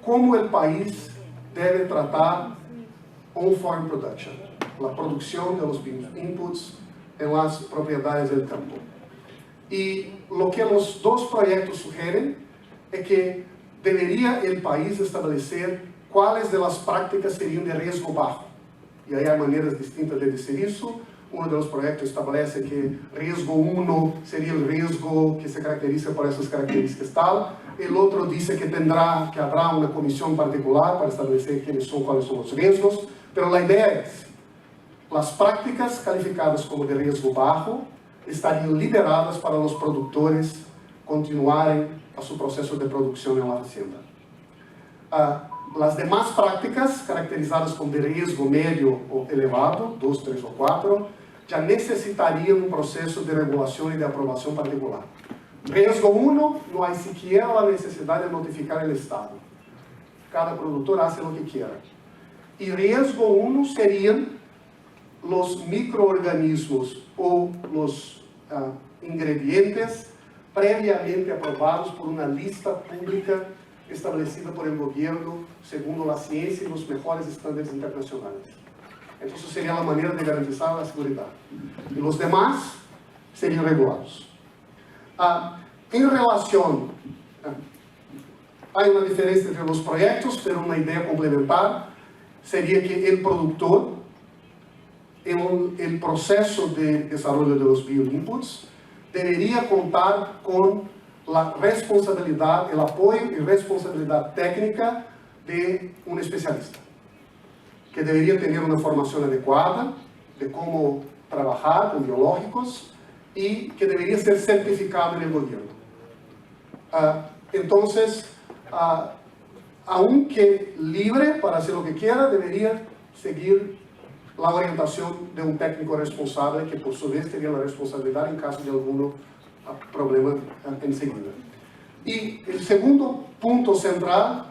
cómo el país debe tratar on-farm production, la producción de los inputs en las propiedades del campo. Y lo que los dos proyectos sugieren es que debería el país establecer cuáles de las prácticas serían de riesgo bajo. Y ahí hay maneras distintas de decir eso. Uno de los proyectos establece que riesgo 1 sería el riesgo que se caracteriza por esas características tal. El otro dice que habrá una comisión particular para establecer cuáles son los riesgos. Pero la idea es, las prácticas calificadas como de riesgo bajo estarían liberadas para los productores continuarem a su proceso de producción en la hacienda. Las demás prácticas, caracterizadas como de riesgo medio o elevado, 2, 3 o 4, ya necesitarían un proceso de regulación y de aprobación particular. Riesgo 1, no hay siquiera la necesidad de notificar al Estado. Cada productor hace lo que quiera. Y riesgo 1 serían los microorganismos o los ingredientes previamente aprobados por una lista pública establecida por el gobierno según la ciencia y los mejores estándares internacionales. Entonces sería la manera de garantizar la seguridad. Y los demás serían regulados. En relación, hay una diferencia entre los proyectos, pero una idea complementar sería que el productor, en el proceso de desarrollo de los bioinputs, debería contar con la responsabilidad, el apoyo y responsabilidad técnica de un especialista, que debería tener una formación adecuada de cómo trabajar con biológicos y que debería ser certificado en el gobierno. Entonces, aunque libre para hacer lo que quiera, debería seguir la orientación de un técnico responsable que por su vez tenía la responsabilidad en caso de algún problema enseguida. Y el segundo punto central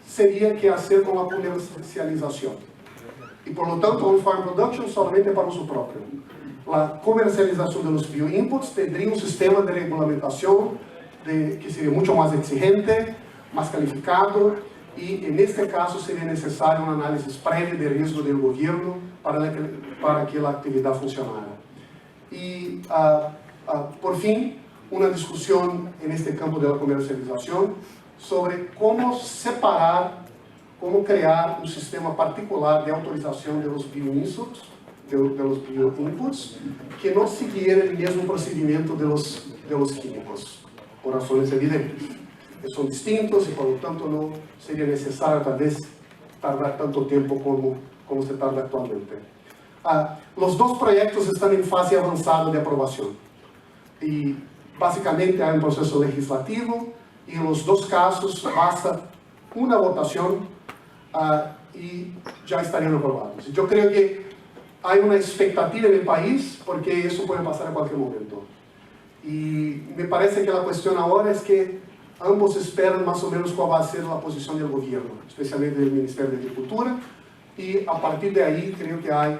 sería qué hacer con la comercialización. Y por lo tanto, un farm production solamente para uso propio. La comercialización de los bioinputs tendría un sistema de regulamentación que sería mucho más exigente, más calificado, y en este caso sería necesario un análisis previo de riesgo del gobierno para que la actividad funcionara. Y por fin, una discusión en este campo de la comercialización sobre cómo separar, cómo crear un sistema particular de autorización de los bioinputs, que no siguiera el mismo procedimiento de los químicos, por razones evidentes. Que son distintos y por lo tanto no sería necesario tal vez tardar tanto tiempo como se tarda actualmente. Los dos proyectos están en fase avanzada de aprobación y básicamente hay un proceso legislativo y en los dos casos basta una votación y ya estarían aprobados. Yo creo que hay una expectativa en el país porque eso puede pasar en cualquier momento. Y me parece que la cuestión ahora es que ambos esperan más o menos cuál va a ser la posición del gobierno, especialmente del Ministerio de Agricultura, y a partir de ahí creo que hay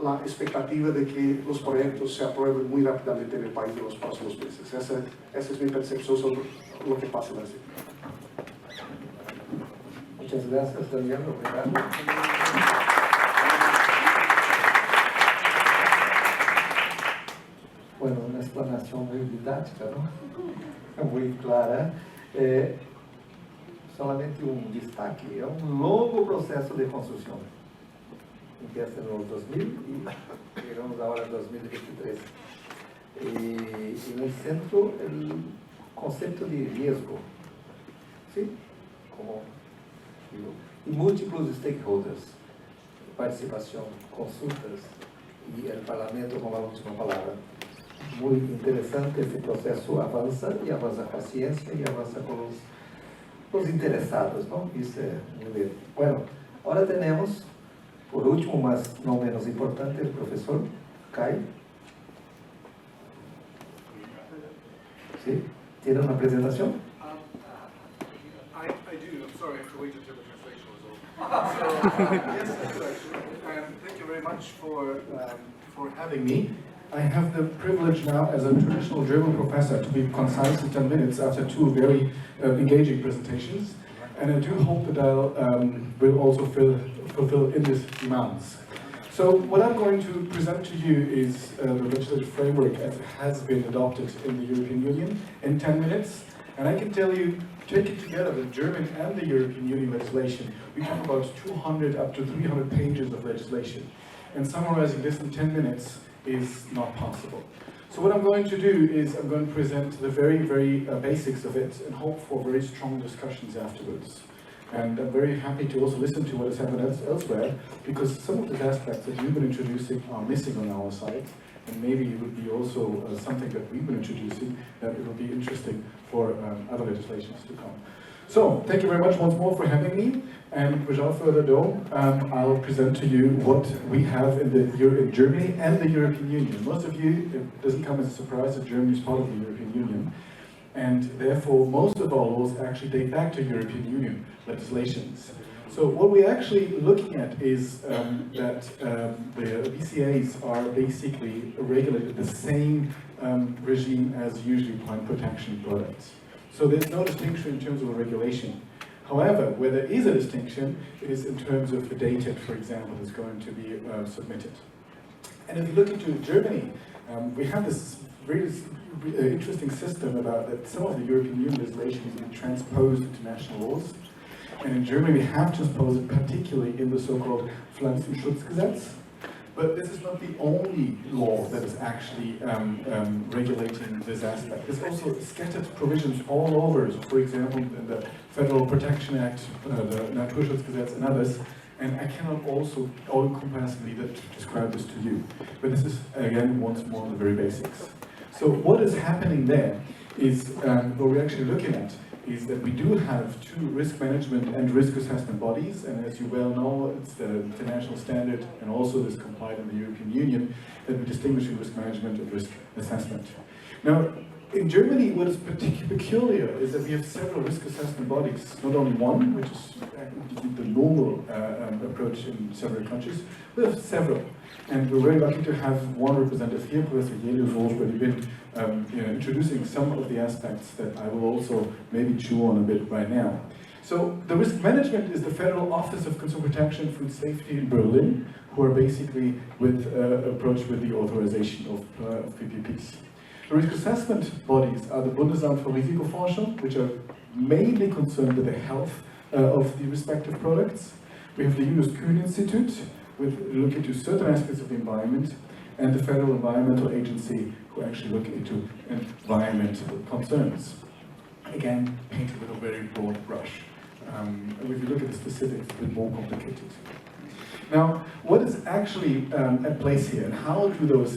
la expectativa de que los proyectos se aprueben muy rápidamente en el país en los próximos meses. Esa es mi percepción sobre lo que pasa en Brasil. Muchas gracias, Daniel. Bueno, una explanación muy didáctica, ¿no? Muy clara. Solamente un destaque, es un longo proceso de construcción. Empieza en los 2000 y llegamos ahora en 2023. Y en el centro el concepto de riesgo, ¿sí? Como digo, y múltiples stakeholders, participación, consultas y el Parlamento con la última palabra. Muy interesante, este proceso avanza y avanza con ciencia y avanza con los interesados, ¿no? Eso es muy bien. Bueno, ahora tenemos, por último, más no menos importante, el profesor Kai. ¿Sí? ¿Tiene una presentación? I do. I'm sorry, I have to wait until the translation was over. Yes, actually. Thank you very much for having me. I have the privilege now, as a traditional German professor, to be concise in 10 minutes after two very engaging presentations. And I do hope that I will also fulfill in these demands. So what I'm going to present to you is the legislative framework as it has been adopted in the European Union in 10 minutes. And I can tell you, taken together, the German and the European Union legislation, we talk about 200 up to 300 pages of legislation. And summarizing this in 10 minutes is not possible. So what I'm going to do is I'm going to present the very basics of it and hope for very strong discussions afterwards. And I'm very happy to also listen to what has happened elsewhere, because some of the aspects that you've been introducing are missing on our side, and maybe it would be also something that we've been introducing that it will be interesting for other legislations to come. So, thank you very much once more for having me, and without further ado, I'll present to you what we have in Germany and the European Union. Most of you, it doesn't come as a surprise that Germany is part of the European Union, and therefore most of our laws actually date back to European Union legislations. So what we're actually looking at is that the BCAs are basically regulated the same regime as usually plant protection products. So there's no distinction in terms of the regulation. However, where there is a distinction is in terms of the data, for example, is going to be submitted. And if you look into Germany, we have this very interesting system about that some of the European Union legislation is being transposed into national laws. And in Germany, we have transposed it particularly in the so-called Pflanzenschutzgesetz. But this is not the only law that is actually regulating this aspect. There's also scattered provisions all over, so for example, in the Federal Protection Act, the Naturschutzgesetz and others, and I cannot also all-encompassingly describe this to you. But this is, again, once more, the very basics. So what is happening there is, what we're actually looking at, is that we do have two risk management and risk assessment bodies, and as you well know, it's the international standard and also this complied in the European Union that we distinguish in risk management and risk assessment. Now, in Germany, what is particularly peculiar is that we have several risk assessment bodies, not only one, which is the normal approach in several countries, we have several. And we're very lucky to have one representative here, Professor Jelius, who's already been introducing some of the aspects that I will also maybe chew on a bit right now. So the risk management is the Federal Office of Consumer Protection and Food Safety in Berlin, who are basically with approach with the authorization of PPPs. The risk assessment bodies are the Bundesamt für Risikoforschung, which are mainly concerned with the health of the respective products. We have the Julius Kühn Institute, which look into certain aspects of the environment, and the Federal Environmental Agency, who actually look into environmental concerns. Again, painted with a very broad brush. If you look at the specifics, it's a bit more complicated. Now, what is actually at place here, and how do those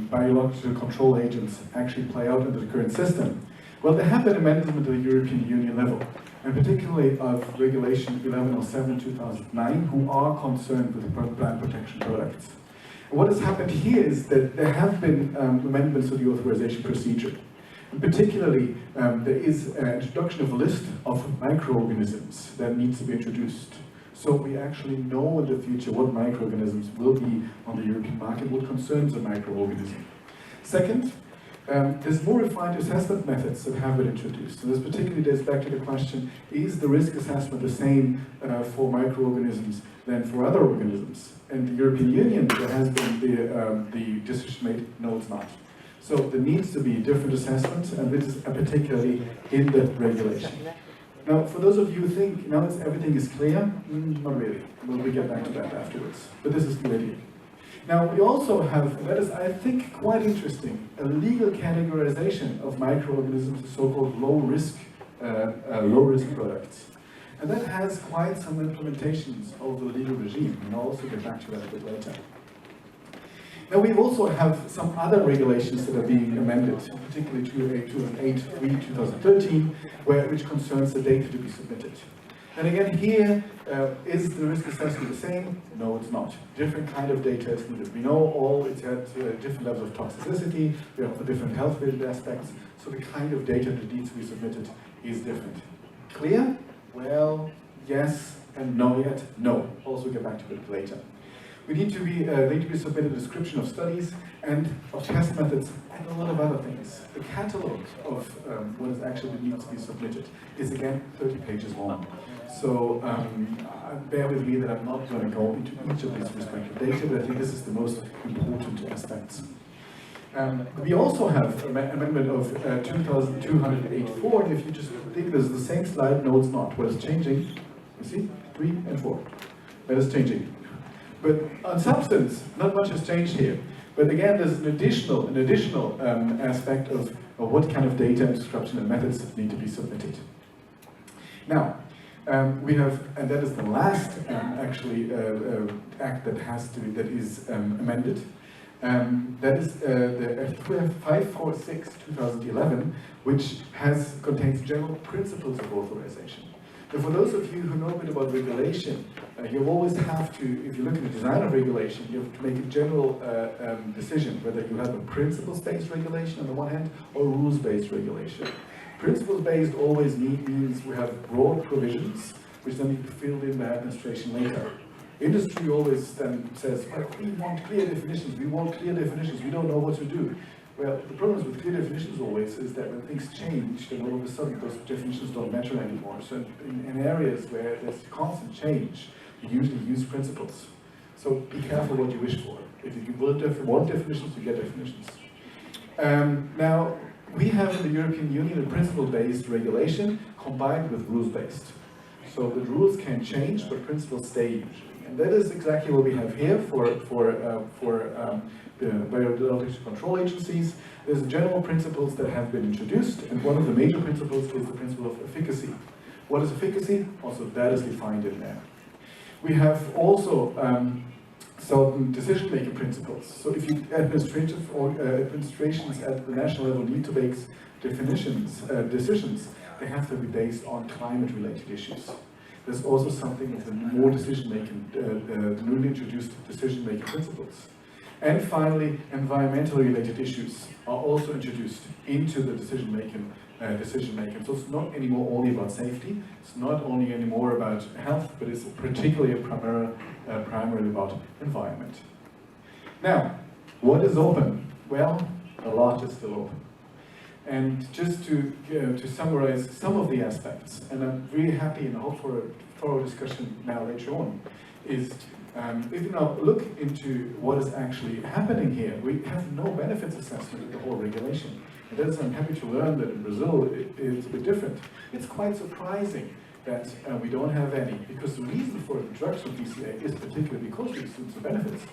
biological control agents actually play out into the current system? Well, there have been amendments at the European Union level, and particularly of Regulation 1107/2009, who are concerned with the plant protection products. And what has happened here is that there have been amendments to the authorization procedure. And particularly, there is an introduction of a list of microorganisms that needs to be introduced. So we actually know in the future what microorganisms will be on the European market, what concerns a microorganism. Second, there's more refined assessment methods that have been introduced. And this particularly dates back to the question, is the risk assessment the same for microorganisms than for other organisms? In the European Union, there has been the decision made, no it's not. So there needs to be a different assessment, and this is particularly in the regulation. Now, for those of you who think now everything is clear, not really. We'll get back to that afterwards. But this is the idea. Now, we also have, and that is, I think, quite interesting, a legal categorization of microorganisms, so-called low-risk products. And that has quite some implementations of the legal regime, and I'll also get back to that a bit later. Now, we also have some other regulations that are being amended, particularly 208/2013, which concerns the data to be submitted. And again, here, is the risk assessment the same? No, it's not. Different kind of data is needed. We know it's at different levels of toxicity, we have different health-related aspects, so the kind of data that needs to be submitted is different. Clear? Well, yes, and no yet? No. Also get back to it later. We need to be submitted a description of studies and of test methods and a lot of other things. The catalog of what is actually needs to be submitted is again 30 pages long. So bear with me that I'm not going to go into each of these respective data, but I think this is the most important aspects. We also have an amendment of 2284, and if you just think this is the same slide, no it's not. What is changing? You see? 3 and 4. That is changing. But on substance, not much has changed here. But again, there's an additional aspect of what kind of data and description and methods need to be submitted. Now, we have, and that is the last act that is amended. That is the 546/2011, which contains general principles of authorization. And for those of you who know a bit about regulation, you always have to, if you look at the design of regulation, you have to make a general decision whether you have a principles-based regulation on the one hand or rules-based regulation. Principles-based always means we have broad provisions, which then need to be filled in by administration later. Industry always then says, well, we want clear definitions, we don't know what to do. Well, the problem with clear definitions always is that when things change, then all of a sudden those definitions don't matter anymore. So in areas where there's constant change, you usually use principles. So be careful what you wish for. If you want definitions, you get definitions. Now, we have in the European Union a principle-based regulation combined with rules-based. So the rules can change, but principles stay usually. And that is exactly what we have here for the biodiversity control agencies. There's general principles that have been introduced, and one of the major principles is the principle of efficacy. What is efficacy? Also, that is defined in there. We have also certain decision-making principles. So if you administrations at the national level need to make decisions, they have to be based on climate-related issues. There's also something with the more decision-making, the newly introduced decision-making principles. And finally, environmental related issues are also introduced into the decision-making. So it's not anymore only about safety, it's not only anymore about health, but it's particularly primarily about environment. Now, what is open? Well, a lot is still open. And just to summarize some of the aspects, and I'm really happy and hope for a thorough discussion now later on, is if you now look into what is actually happening here, we have no benefits assessment in the whole regulation. And that's, I'm happy to learn that in Brazil it's a bit different. It's quite surprising that we don't have any, because the reason for the introduction of DCA is particularly because we assume some benefits.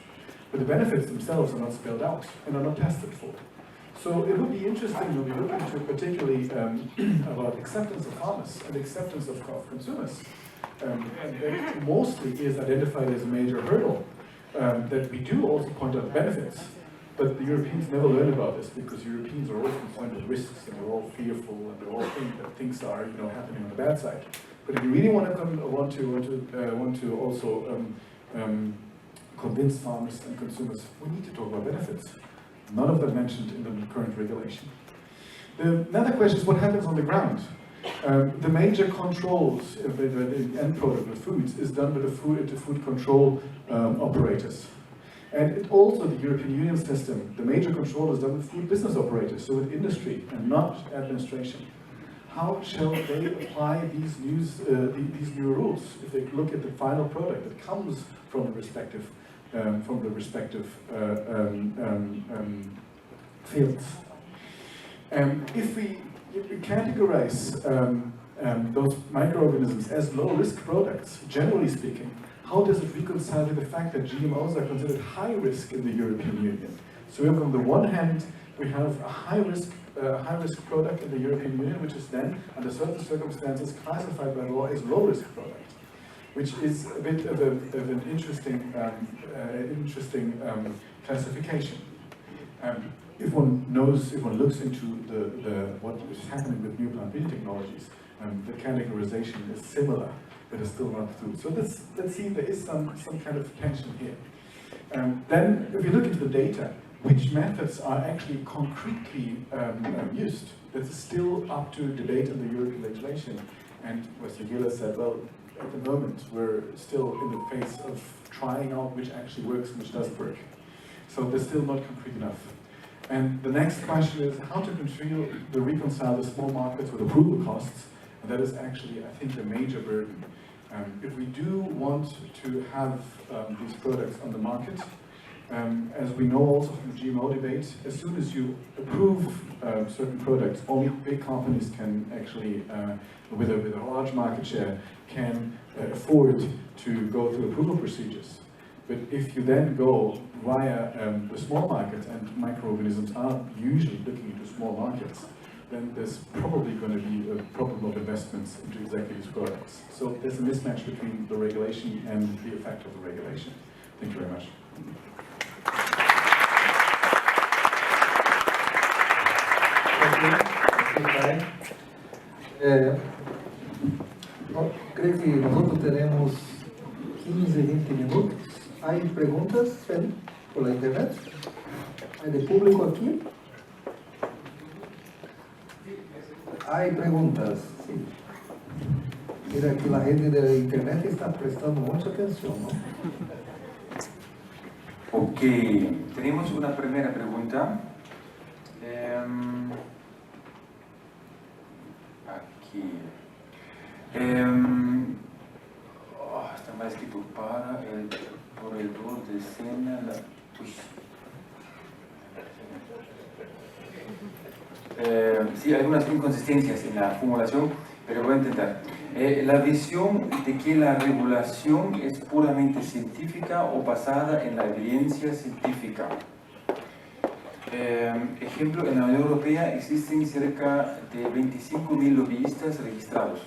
But the benefits themselves are not spelled out and are not tested for. So it would be interesting when we look into particularly about acceptance of farmers and acceptance of consumers. And that mostly is identified as a major hurdle. That we do also point out benefits, but the Europeans never learn about this because Europeans are always concerned with risks and they're all fearful and they all think that things are happening on the bad side. But if you really want to also convince farmers and consumers, we need to talk about benefits. None of them mentioned in the current regulation. Another question is what happens on the ground. The major controls of the end product of foods is done with the food control operators. And it also, the European Union system, the major control is done with food business operators, so with industry and not administration. How shall they apply these new rules if they look at the final product that comes from the respective fields? If we categorize those microorganisms as low-risk products, generally speaking, how does it reconcile with the fact that GMOs are considered high risk in the European Union? So on the one hand, we have a high-risk product in the European Union, which is then, under certain circumstances, classified by law as low-risk product, which is a bit of an interesting classification. If one looks into what is happening with new plant breeding technologies, the categorization is similar, but it's still not through. So let's see, there is some kind of tension here. Then, if you look into the data, which methods are actually concretely used? That's still up to debate in the European legislation. And Mr. Giller said, well, at the moment, we're still in the phase of trying out which actually works and which doesn't work. So they're still not concrete enough. And the next question is how to reconcile the small markets with approval costs. And that is actually, I think, the major burden. If we do want to have these products on the market, as we know also from the GMO debate, as soon as you approve certain products, only big companies can actually, with a large market share, can afford to go through approval procedures. But if you then go via the small markets, and microorganisms are usually looking into small markets, then there's probably going to be a problem of investments into exactly these products. So there's a mismatch between the regulation and the effect of the regulation. Thank you very much. Creo que nosotros tenemos 15, 20 minutos. ¿Hay preguntas, Feli, por la internet? ¿Hay de público aquí? Hay preguntas, sí. Mira que la gente de la internet está prestando mucha atención, ¿no? Ok, tenemos una primera pregunta. Aquí. Está mal escrito por el borde de escena. sí, algunas inconsistencias en la formulación, pero voy a intentar. La visión de que la regulación es puramente científica o basada en la evidencia científica. Ejemplo, en la Unión Europea existen cerca de 25.000 lobbyistas registrados,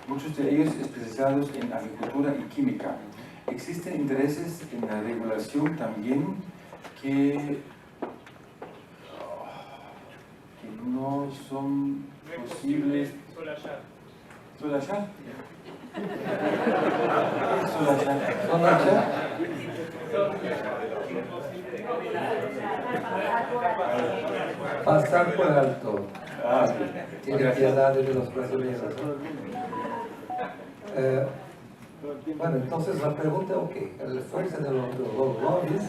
muchos de ellos especializados en agricultura y química. Existen intereses en la regulación también que no son posibles. ¿Solachar? ¿Qué es solachar? ¿Solachar? Pasar por alto. Tiene piedad de los brasileños, ¿no? Bueno, entonces la pregunta, ok, el fuerza de los lobbies,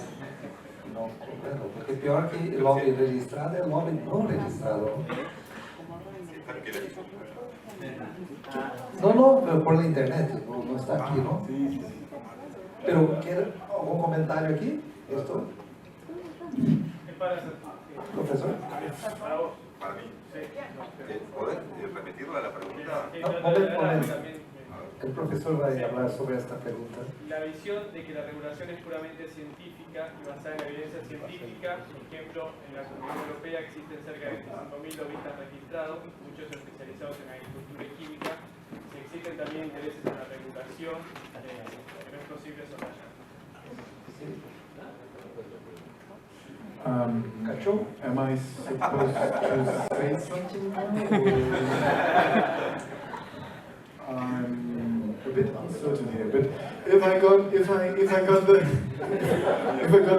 no comprendo, porque peor que el lobby registrado es el lobby no registrado. No, pero por la internet, no está aquí, ¿no? Pero, ¿quiere algún comentario aquí? ¿Esto? Profesor. Para mí. ¿Podés repetirla la pregunta? No, momento. El profesor va a hablar sobre esta pregunta. La visión de que la regulación es puramente científica y basada en la evidencia científica. Por ejemplo, en la Unión Europea existen cerca de 25.000 lobistas registrados, muchos especializados en agricultura y química. Si existen también intereses en la regulación, que no es posible soslayar. Am I supposed to say something now? I'm a bit uncertain here, but if I got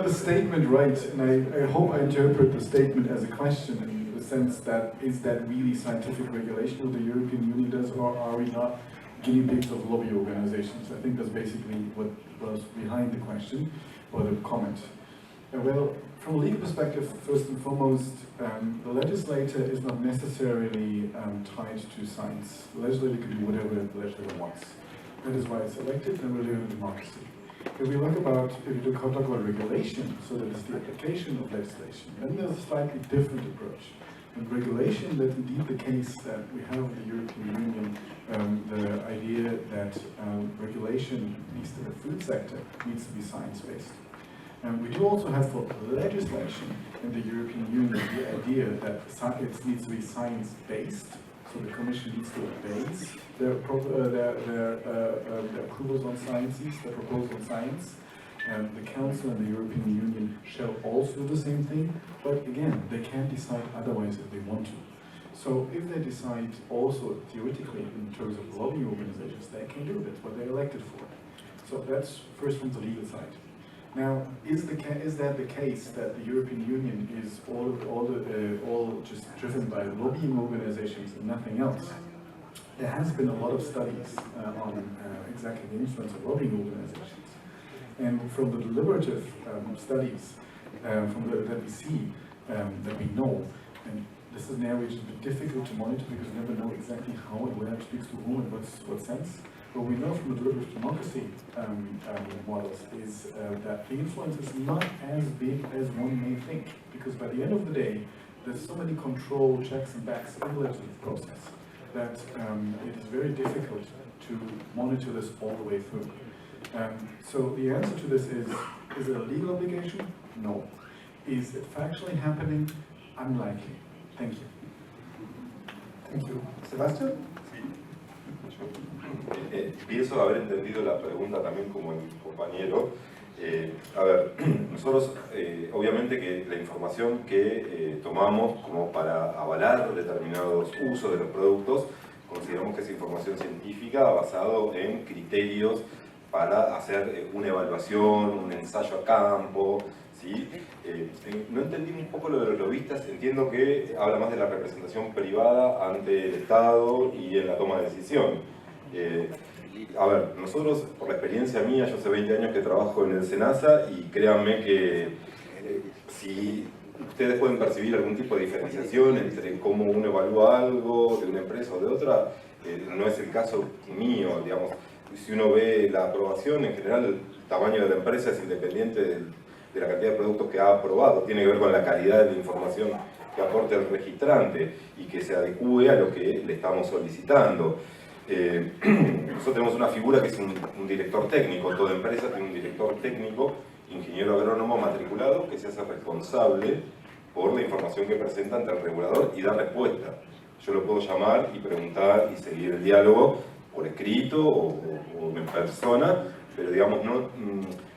the statement right, and I hope I interpret the statement as a question in the sense that is that really scientific regulation what the European Union does, or are we not guinea pigs of lobby organizations? I think that's basically what was behind the question or the comment. Well, from a legal perspective, first and foremost, the legislator is not necessarily tied to science. The legislator can do whatever the legislator wants. That is why it's elected, and we live in a democracy. If you talk about regulation, so that is the application of legislation, then there's a slightly different approach. In regulation, that's indeed the case that we have in the European Union, the idea that regulation, at least in the food sector, needs to be science-based. And we do also have for legislation in the European Union the idea that it needs to be science-based, so the Commission needs to base their approvals on sciences, their proposals on science. The Council and the European Union shall also do the same thing, but again, they can't decide otherwise if they want to. So if they decide also theoretically in terms of lobbying organizations, they can do that, what they're elected for. So that's first from the legal side. Now, is that the case that the European Union is all just driven by lobbying organizations and nothing else? There has been a lot of studies on exactly the influence of lobbying organizations, and from the deliberative studies that we see, that we know, and this is an area which is a bit difficult to monitor because you never know exactly how and where it speaks to whom and what sense. What we know from the deliberative democracy models is that the influence is not as big as one may think, because by the end of the day, there's so many control checks and backs in the legislative process that it is very difficult to monitor this all the way through. So the answer to this is it a legal obligation? No. Is it factually happening? Unlikely. Thank you. Thank you. Sebastian? Pienso haber entendido la pregunta también como el compañero. A ver, nosotros obviamente que la información que tomamos como para avalar determinados usos de los productos, consideramos que es información científica basado en criterios para hacer una evaluación, un ensayo a campo, ¿sí? No entendí un poco lo de los lobistas, entiendo que habla más de la representación privada ante el Estado y en la toma de decisión. A ver, nosotros, por la experiencia mía, yo hace 20 años que trabajo en el SENASA y créanme que si ustedes pueden percibir algún tipo de diferenciación entre cómo uno evalúa algo de una empresa o de otra, no es el caso mío, digamos. Si uno ve la aprobación, en general el tamaño de la empresa es independiente de la cantidad de productos que ha aprobado, tiene que ver con la calidad de la información que aporte el registrante y que se adecue a lo que le estamos solicitando. Nosotros tenemos una figura que es un director técnico. Toda empresa tiene un director técnico, ingeniero agrónomo matriculado, que se hace responsable por la información que presenta ante el regulador y da respuesta. Yo lo puedo llamar y preguntar y seguir el diálogo por escrito o en persona, pero digamos, no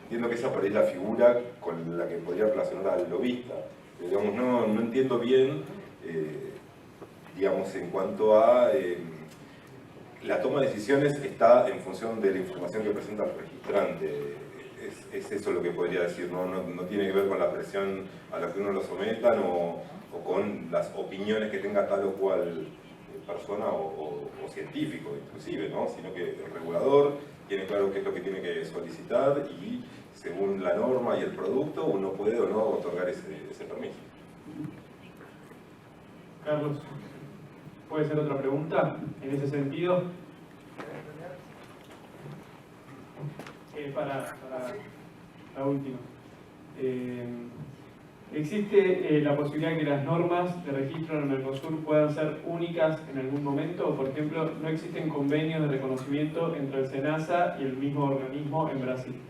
entiendo que esa por ahí es la figura con la que podría relacionar al lobista. Pero, digamos, no entiendo bien, digamos, en cuanto a la toma de decisiones está en función de la información que presenta el registrante. Es eso lo que podría decir, no tiene que ver con la presión a la que uno lo sometan o con las opiniones que tenga tal o cual persona o científico inclusive, ¿no? Sino que el regulador tiene claro qué es lo que tiene que solicitar y según la norma y el producto uno puede o no otorgar ese permiso. Carlos, ¿puede ser otra pregunta en ese sentido? Para la última. ¿Existe la posibilidad de que las normas de registro en el Mercosur puedan ser únicas en algún momento? O, por ejemplo, ¿no existen convenios de reconocimiento entre el SENASA y el mismo organismo en Brasil?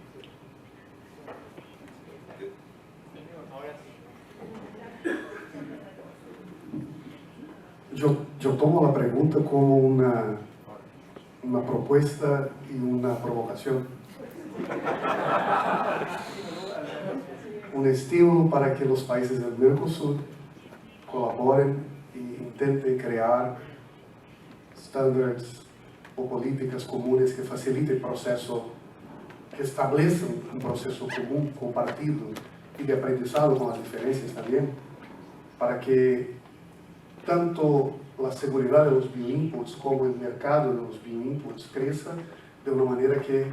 Yo tomo la pregunta como una propuesta y una provocación. Un estímulo para que los países del Mercosur colaboren e intenten crear estándares o políticas comunes que faciliten el proceso, que establecen un proceso común, compartido y de aprendizado con las diferencias también, para que tanto la seguridad de los bioinputs como el mercado de los bioinputs crezca de una manera que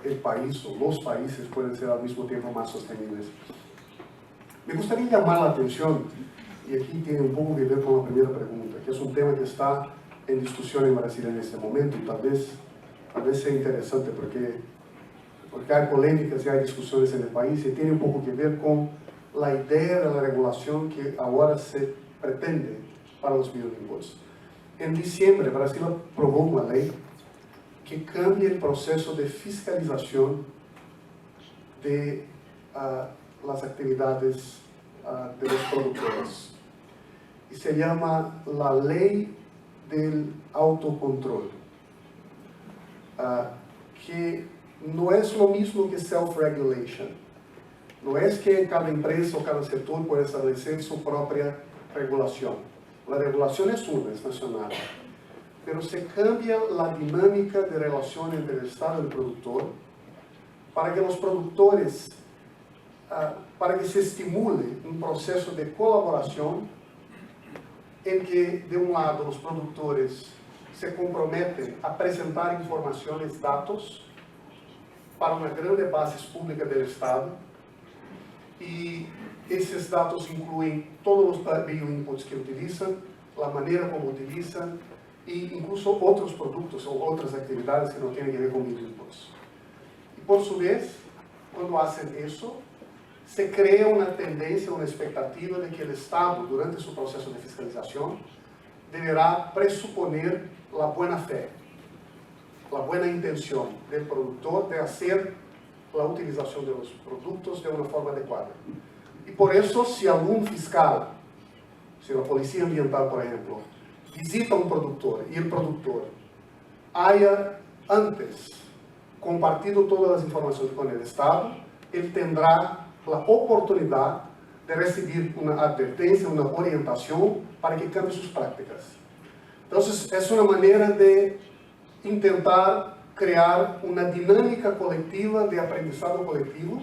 el país o los países pueden ser al mismo tiempo más sostenibles. Me gustaría llamar la atención, y aquí tiene un poco que ver con la primera pregunta, que es un tema que está en discusión en Brasil en este momento y tal vez sea interesante porque hay polémicas y hay discusiones en el país y tiene un poco que ver con la idea de la regulación que ahora se pretende para los bioinputs. En diciembre, Brasil aprobó una ley que cambia el proceso de fiscalización de las actividades de los productores. Y se llama la ley del autocontrol, que no es lo mismo que self-regulation. No es que cada empresa o cada sector puede establecer su propia regulación. La regulación es una, es nacional. Pero se cambia la dinámica de relación entre el Estado y el productor para que los productores, para que se estimule un proceso de colaboración en que, de un lado, los productores se comprometen a presentar informaciones, datos, para una grande base pública del Estado, y esos datos incluyen todos los bioinputs que utilizan, la manera como utilizan, e incluso otros productos o otras actividades que no tienen que ver con bioinputs. Y por su vez, cuando hacen eso, se crea una tendencia, una expectativa de que el Estado, durante su proceso de fiscalización, deberá presuponer la buena fe, la buena intención del productor de hacer la utilización de los productos de una forma adecuada. Y por eso, si algún fiscal, si la policía ambiental, por ejemplo, visita a un productor y el productor haya antes compartido todas las informaciones con el Estado, él tendrá la oportunidad de recibir una advertencia, una orientación para que cambie sus prácticas. Entonces, es una manera de intentar crear una dinámica colectiva de aprendizado colectivo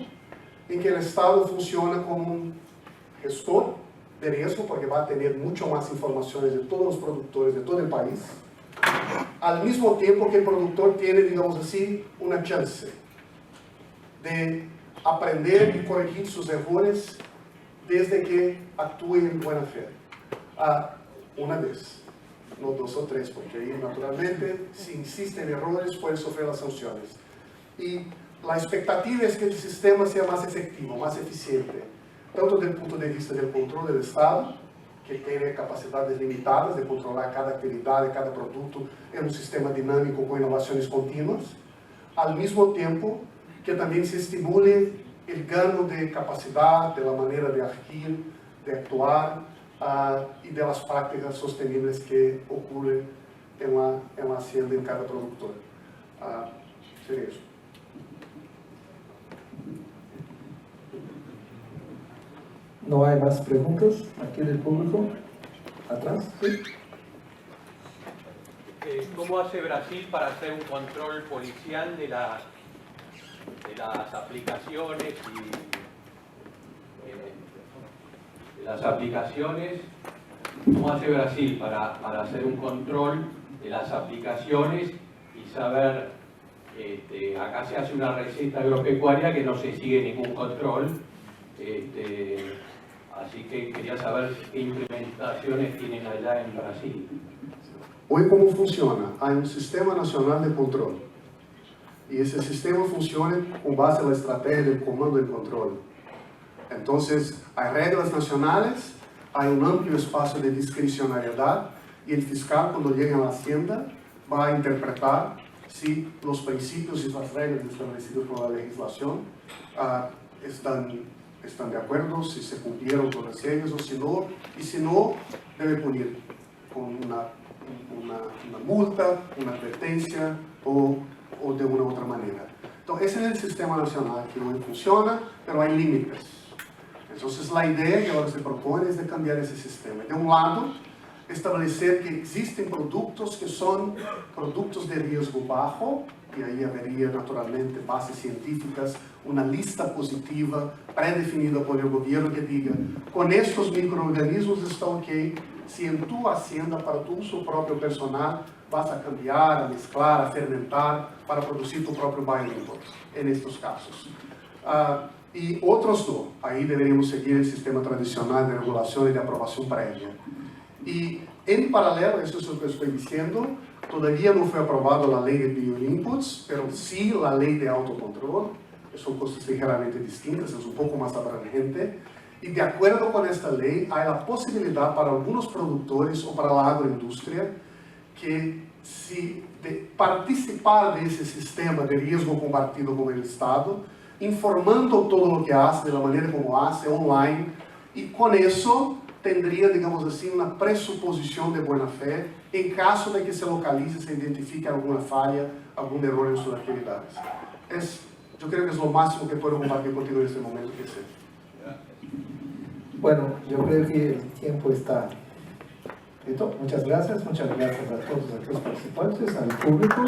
en que el Estado funciona como un gestor de riesgo, porque va a tener mucho más informaciones de todos los productores de todo el país, al mismo tiempo que el productor tiene, digamos así, una chance de aprender y corregir sus errores desde que actúe en buena fe. Una vez, no dos o tres, porque ahí naturalmente, si insisten errores, pueden sufrir las sanciones. Y la expectativa es que el sistema sea más efectivo, más eficiente, tanto desde el punto de vista del control del Estado, que tiene capacidades limitadas de controlar cada actividad, cada producto en un sistema dinámico con innovaciones continuas, al mismo tiempo que también se estimule el gano de capacidad, de la manera de agir, de actuar y de las prácticas sostenibles que ocurren en la hacienda, en cada productor. Sería eso. ¿No hay más preguntas aquí del público? ¿Atrás? ¿Sí? ¿Cómo hace Brasil para hacer un control policial de las aplicaciones ¿Cómo hace Brasil para hacer un control de las aplicaciones y saber, acá se hace una receta agropecuaria que no se sigue ningún control, así que quería saber qué implementaciones tienen allá en Brasil? Hoy, ¿cómo funciona? Hay un sistema nacional de control. Y ese sistema funciona con base en la estrategia del comando de control. Entonces, hay reglas nacionales, hay un amplio espacio de discrecionalidad y el fiscal, cuando llega a la hacienda, va a interpretar si los principios y las reglas establecidas por la legislación están de acuerdo, si se cumplieron todas ellas o si no, y si no, debe punir con una multa, una advertencia o de una otra manera. Entonces, ese es el sistema nacional que hoy funciona, pero hay límites. Entonces, la idea que ahora se propone es de cambiar ese sistema. De un lado, establecer que existen productos que son productos de riesgo bajo, y ahí habría naturalmente bases científicas, una lista positiva predefinida por el gobierno que diga, con estos microorganismos está ok, si en tu hacienda, para tu uso propio personal, vas a cambiar, a mezclar, a fermentar para producir tu propio bioinput, en estos casos. Y otros no, ahí deberíamos seguir el sistema tradicional de regulación y de aprobación previa. Y en paralelo, eso es lo que estoy diciendo, todavía no fue aprobada la ley de bioinputs, pero sí la ley de autocontrol, que son cosas ligeramente distintas, es un poco más abrangente. Y de acuerdo con esta ley, hay la posibilidad para algunos productores o para la agroindustria que participar de ese sistema de riesgo compartido con el Estado, informando todo lo que hace, de la manera como hace, online, y con eso tendría, digamos así, una presuposición de buena fe en caso de que se localice, se identifique alguna falla, algún error en sus actividades. Yo creo que es lo máximo que puedo compartir contigo en este momento. Bueno, yo creo que el tiempo está listo. Muchas gracias a todos los participantes, al público.